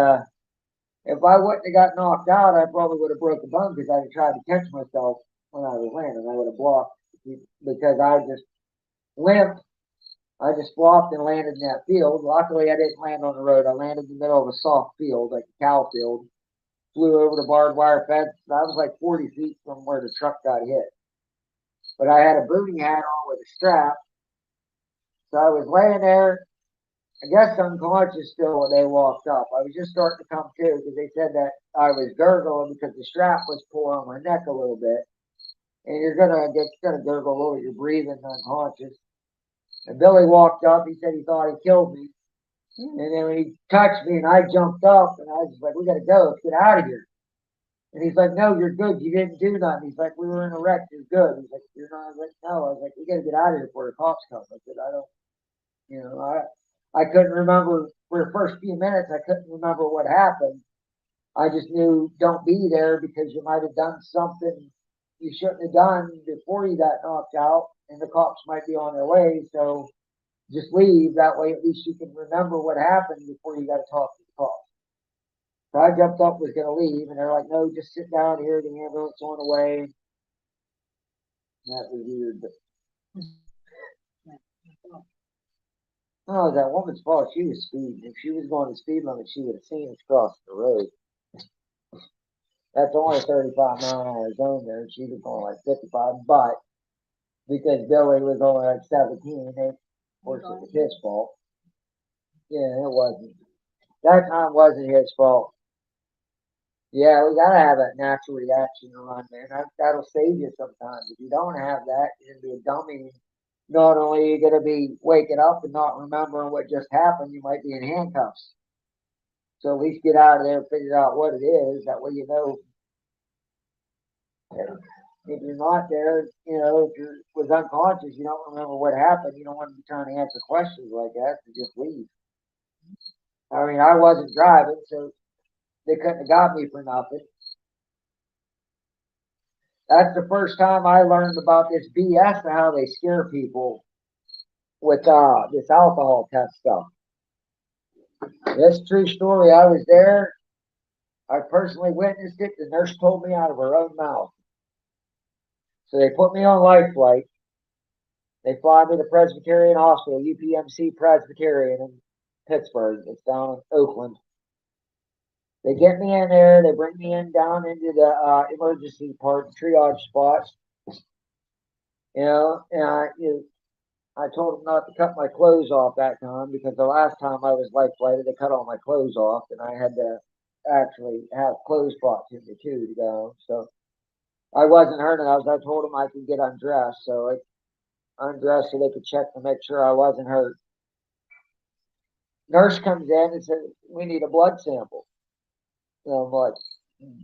If I wouldn't have got knocked out, I probably would have broke a bone because I'd have tried to catch myself when I was landing. I would have blocked because I just limped. I just flopped and landed in that field. Luckily, I didn't land on the road. I landed in the middle of a soft field, like a cow field. Flew over the barbed wire fence. And I was like 40 feet from where the truck got hit. But I had a booty hat on with a strap. So I was laying there, I guess unconscious still when they walked up. I was just starting to come to because they said that I was gurgling because the strap was pulling on my neck a little bit. And you're gonna gurgle a little. You're breathing unconscious. And Billy walked up. He said he thought he killed me. And then when he touched me and I jumped up and I was like, "We gotta go. Let's get out of here." And he's like, "No, you're good. You didn't do nothing." He's like, "We were in a wreck. You're good." He's like, "You're not." I was like, "No." I was like, "We gotta get out of here before the cops come." I said, "I don't, you know, I couldn't remember for the first few minutes. I couldn't remember what happened. I just knew don't be there because you might have done something you shouldn't have done before you got knocked out, and the cops might be on their way. So just leave. That way, at least you can remember what happened before you got to talk to the cops." So I jumped up, was going to leave, and they're like, "No, just sit down here. The ambulance on the way." And that was weird, but no, that woman's fault. She was speeding. If she was going the speed limit, she would have seen us cross the road. That's only 35-mile-an-hour zone there. And she was going like 55, but because Billy was only like 17, they, of course, it was his fault. Yeah, it wasn't. That time wasn't his fault. Yeah, we gotta have that natural reaction to run, man. That'll save you sometimes. If you don't have that, you're gonna be a dummy. Not only are you gonna be waking up and not remembering what just happened, you might be in handcuffs. So at least get out of there and figure out what it is. That way you know if you're not there, you know, if you was unconscious, you don't remember what happened. You don't want to be trying to answer questions like that. To just leave. I mean, I wasn't driving, so they couldn't have got me for nothing. That's the first time I learned about this BS and how they scare people with this alcohol test stuff. This true story. I was there. I personally witnessed it. The nurse told me out of her own mouth. So they put me on life flight. They fly me to Presbyterian Hospital, UPMC Presbyterian in Pittsburgh. It's down in Oakland. They get me in there. They bring me in down into the emergency part, triage spots. You know, and I told them not to cut my clothes off that time because the last time I was life flighted, they cut all my clothes off, and I had to actually have clothes brought to me too to go. So I wasn't hurt enough. I told them I could get undressed, so I undressed so they could check to make sure I wasn't hurt. Nurse comes in and says, "We need a blood sample." And I'm like,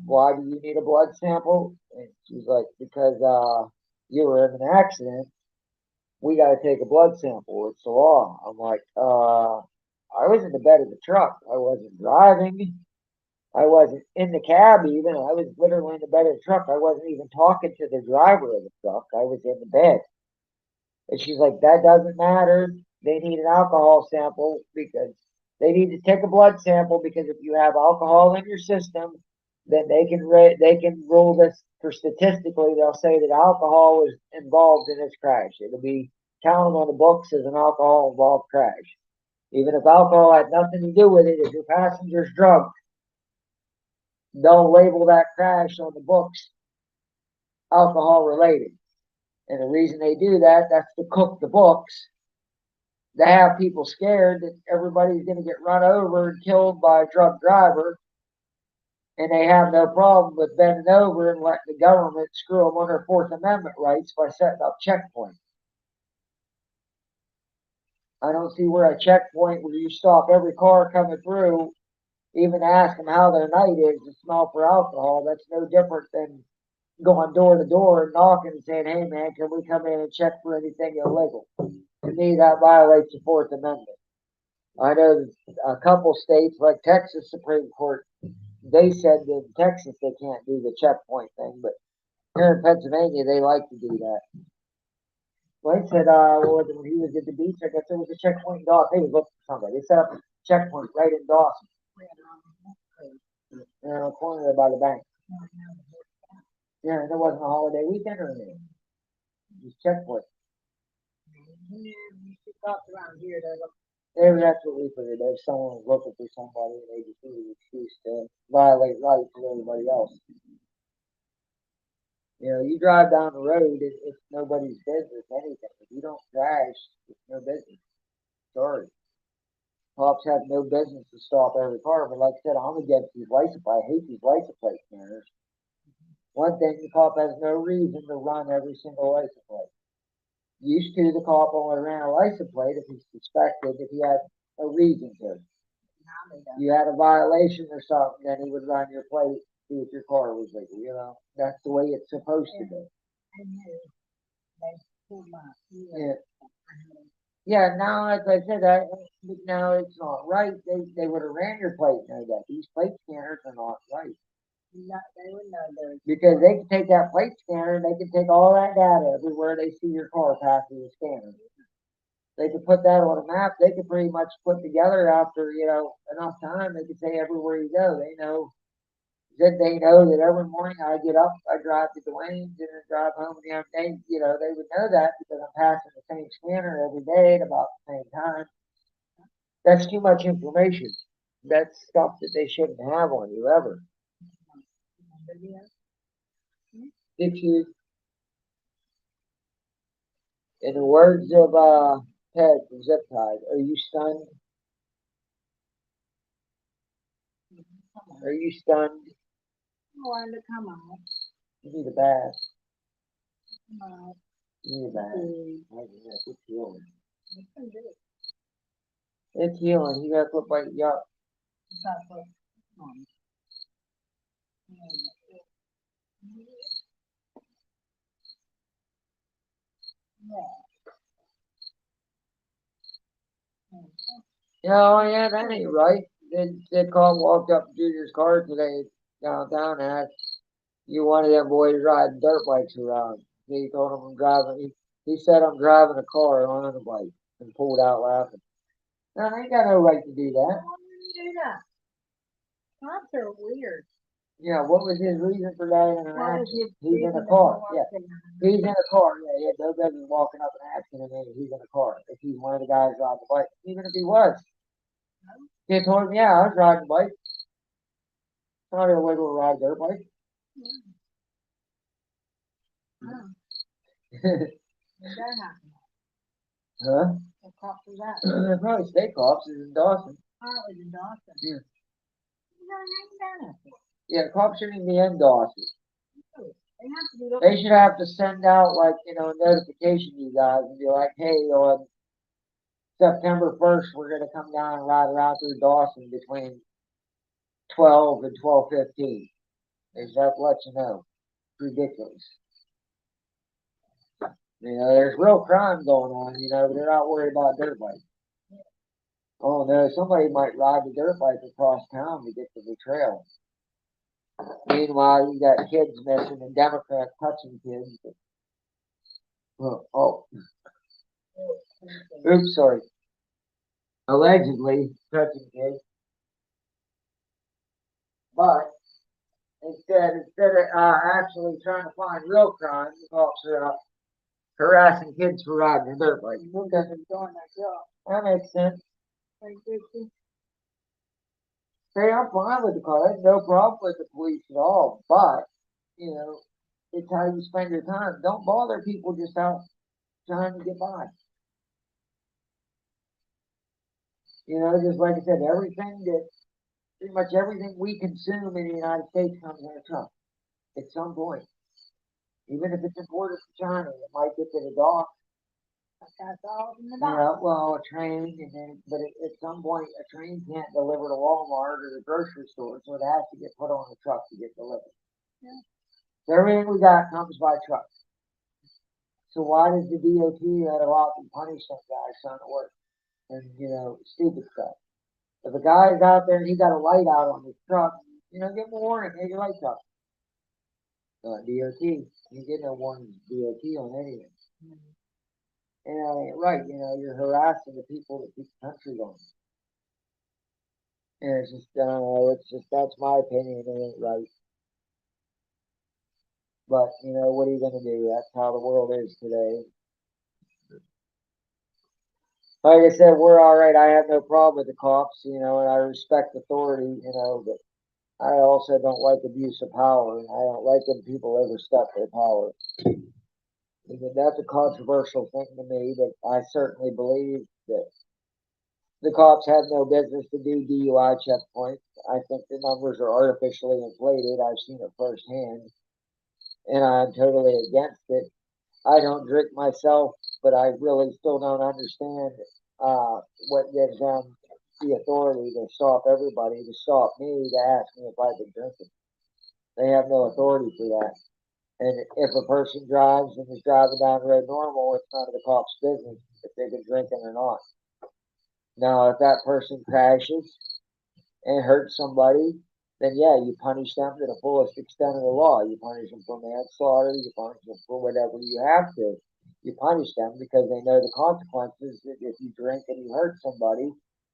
"Why do you need a blood sample?" And she's like, "Because you were in an accident. We got to take a blood sample. It's the law." I'm like, I was in the bed of the truck. I wasn't driving. I wasn't in the cab even. I was literally in the bed of the truck. I wasn't even talking to the driver of the truck. I was in the bed." And she's like, "That doesn't matter. They need an alcohol sample because they need to take a blood sample because if you have alcohol in your system, then they can rule this for statistically. They'll say that alcohol was involved in this crash. It'll be counted on the books as an alcohol involved crash. Even if alcohol had nothing to do with it, if your passenger's drunk, they'll label that crash on the books alcohol related. And the reason they do that, that's to cook the books. They have people scared that everybody's going to get run over and killed by a drunk driver, and they have no problem with bending over and letting the government screw them on their Fourth Amendment rights by setting up checkpoints. I don't see where a checkpoint where you stop every car coming through, even ask them how their night is to smell for alcohol. That's no different than going door to door and knocking and saying, "Hey man, can we come in and check for anything illegal?" To me, that violates the Fourth Amendment. I know a couple states, like Texas Supreme Court, they said that in Texas they can't do the checkpoint thing, but here in Pennsylvania they like to do that. Blake said, well, when he was at the beach, I guess there was a checkpoint in Dawson. He was looking for somebody. They set up a checkpoint right in Dawson. They're on the corner there by the bank. Yeah, and there wasn't a holiday weekend or anything. Just check for it. Around here, Maybe that's what we figured. If someone was looking for somebody and they just needed an excuse to violate rights to everybody else. You know, you drive down the road, it's nobody's business, anything. If you don't crash, it's no business. Sorry. Cops have no business to stop every car, but like I said, I'm against these license plates. I hate these license plate scanners. One thing, the cop has no reason to run every single license plate. Used to, the cop only ran a license plate if he suspected that he had a reason to. You had a violation or something, then he would run your plate, see if your car was legal, you know? That's the way it's supposed to be. Yeah. Yeah, now, as I said, now it's not right. They would have ran your plate and that. These plate scanners are not right. Because they can take that plate scanner and they can take all that data everywhere they see your car passing the scanner. They could put that on a map. They could pretty much put together after, you know, enough time. They could say everywhere you go. They know that every morning I get up, I drive to Dwayne's and then drive home the other day. You know, they would know that because I'm passing the same scanner every day at about the same time. That's too much information. That's stuff that they shouldn't have on you ever. Did you, in the words of Ted from Zip Ties, are you stunned? Are you stunned? Come on. You need a bath. Come on. You need a bath. It's healing. It's healing. You gotta quit biting you up. Oh yeah, that ain't right. That cop walked up to Junior's car today downtown and asked you one of them boys riding dirt bikes around. He told him I'm driving. He said I'm driving a car on a bike and pulled out laughing. No, I ain't got no right to do that. Why would you do that? Cops are weird. Yeah, what was his reason for that interaction? He's in a reason car. for Yeah, he's in a car. Yeah, he had no business walking up and asking him, and he's in a car. If he's one of the guys riding the bike, even if he was, he told him, "Yeah, I was riding a bike. It's not illegal to ride their bike." That happened. Huh? What cops was that? They're probably state cops. It's in Dawson. Oh, it was in Dawson. Yeah. You know, hang down. Yeah, cops shouldn't be in Dawson. They have to be looking. They should have to send out like a notification to you guys and be like, "Hey, on September 1st, we're gonna come down and ride around through Dawson between 12 and 12:15." They should have to let you know. It's ridiculous. You know, there's real crime going on. You know, but they're not worried about dirt bikes. Oh no, somebody might ride the dirt bike across town to get to the trail. Meanwhile, you got kids missing and Democrats touching kids. Oh, oops, sorry. Allegedly touching kids. But instead of actually trying to find real crime, the cops are out harassing kids for riding a dirt bike. That makes sense. Hey, I'm fine with the car. I have no problem with the police at all. But, you know, it's how you spend your time. Don't bother people just out trying to get by. You know, just like I said, pretty much everything we consume in the United States comes in a truck at some point. Even if it's imported from China, it might get to the dock. That's all in the You box. know, well, a train, but at some point, a train can't deliver to Walmart or the grocery store, so it has to get put on a truck to get delivered. Yeah. So everything we got comes by truck. So why does the DOT let a lot and punish some guys trying to work and stupid stuff? If a guy's out there and he got a light out on his truck, give him a warning, hey, your light's up. DOT, you get no warning DOT on anything. And right, you're harassing the people that keep the country going. And it's just, I don't know, it's just, that's my opinion, it ain't right. But, you know, what are you gonna do? That's how the world is today. Like I said, we're all right. I have no problem with the cops, you know, and I respect authority, you know, but I also don't like abuse of power, and I don't like when people overstep their power. And that's a controversial thing to me, but I certainly believe that the cops have no business to do DUI checkpoints. I think the numbers are artificially inflated. I've seen it firsthand, and I'm totally against it. I don't drink myself, but I really still don't understand uh, what gives them the authority to stop everybody, to stop me, to ask me if I've been drinking. They have no authority for that. And if a person drives and is driving down the road normal, it's none of the cop's business if they've been drinking or not. Now, if that person crashes and hurts somebody, then yeah, you punish them to the fullest extent of the law. You punish them for manslaughter, you punish them for whatever you have to. You punish them because they know the consequences that if you drink and you hurt somebody,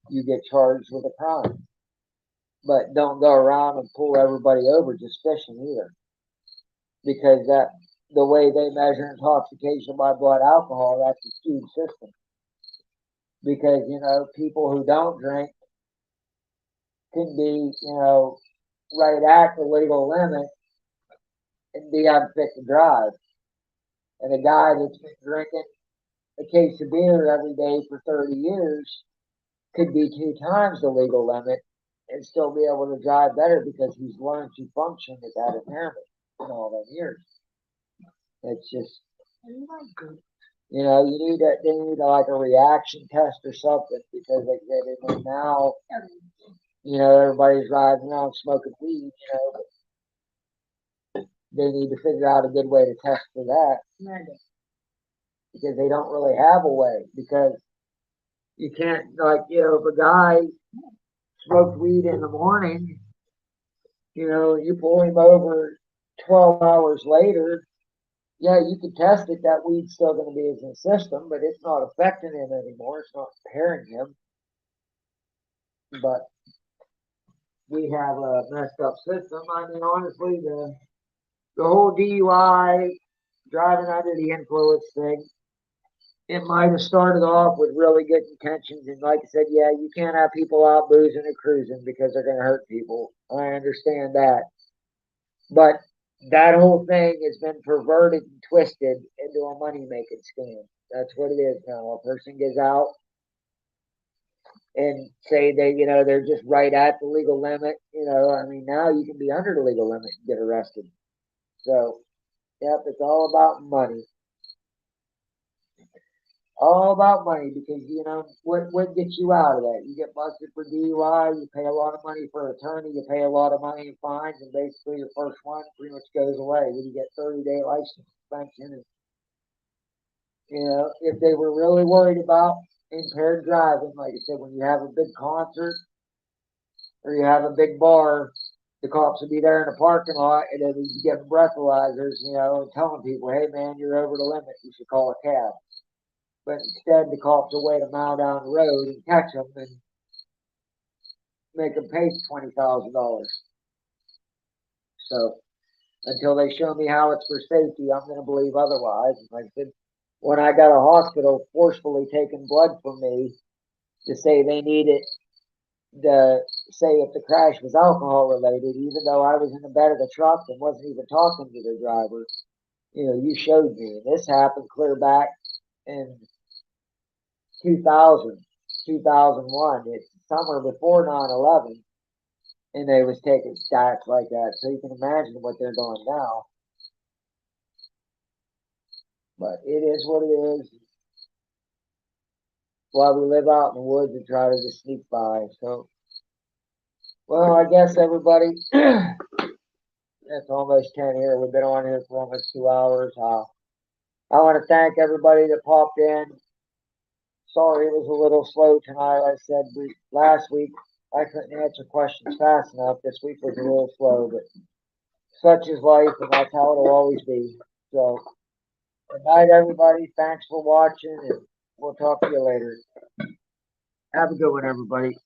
you get charged with a crime. But don't go around and pull everybody over just fishing either. Because that the way they measure intoxication by blood alcohol, that's a skewed system. Because, you know, people who don't drink can be, you know, right at the legal limit and be unfit to drive. And a guy that's been drinking a case of beer every day for 30 years could be 2 times the legal limit and still be able to drive better because he's learned to function at that impairment in all them years. It's just, you know, they need like a reaction test or something because they said now, you know, everybody's riding around smoking weed, you know, but they need to figure out a good way to test for that because they don't really have a way because you can't, like, you know, if a guy smoked weed in the morning, you know, you pull him over 12 hours later, yeah, you can test it. That weed's still going to be in the system, but it's not affecting him anymore. It's not impairing him. But we have a messed up system. I mean, honestly, the whole DUI, driving under the influence thing, it might have started off with really good intentions. And like I said, yeah, you can't have people out boozing or cruising because they're going to hurt people. I understand that. But that whole thing has been perverted and twisted into a money making scam. That's what it is now. A person gets out and say they, you know, they're just right at the legal limit. You know, I mean, now you can be under the legal limit and get arrested. So, yep, it's all about money. All about money because, you know, what gets you out of that? You get busted for DUI, you pay a lot of money for an attorney, you pay a lot of money in fines, and basically your first one pretty much goes away. Then you get 30-day license suspension. And, you know, if they were really worried about impaired driving, like I said, when you have a big concert or you have a big bar, the cops would be there in the parking lot and they'd be getting breathalyzers, you know, and telling people, hey man, you're over the limit, you should call a cab. But instead, the cops will wait a mile down the road and catch them and make them pay $20,000. So until they show me how it's for safety, I'm going to believe otherwise. Like I said, when I got a hospital forcefully taking blood from me to say they needed to say if the crash was alcohol related, even though I was in the bed of the truck and wasn't even talking to the driver, you know, you showed me. And this happened clear back in 2000, 2001. It's summer before 9/11, and they was taking stats like that. So you can imagine what they're doing now. But it is what it is. While we live out in the woods and try to just sneak by. So, well, I guess everybody, it's almost 10 here. We've been on here for almost 2 hours. I want to thank everybody that popped in. Sorry it was a little slow tonight. I said last week I couldn't answer questions fast enough. This week was a little slow, but such is life, and that's how it'll always be. So, good night, everybody. Thanks for watching, and we'll talk to you later. Have a good one, everybody.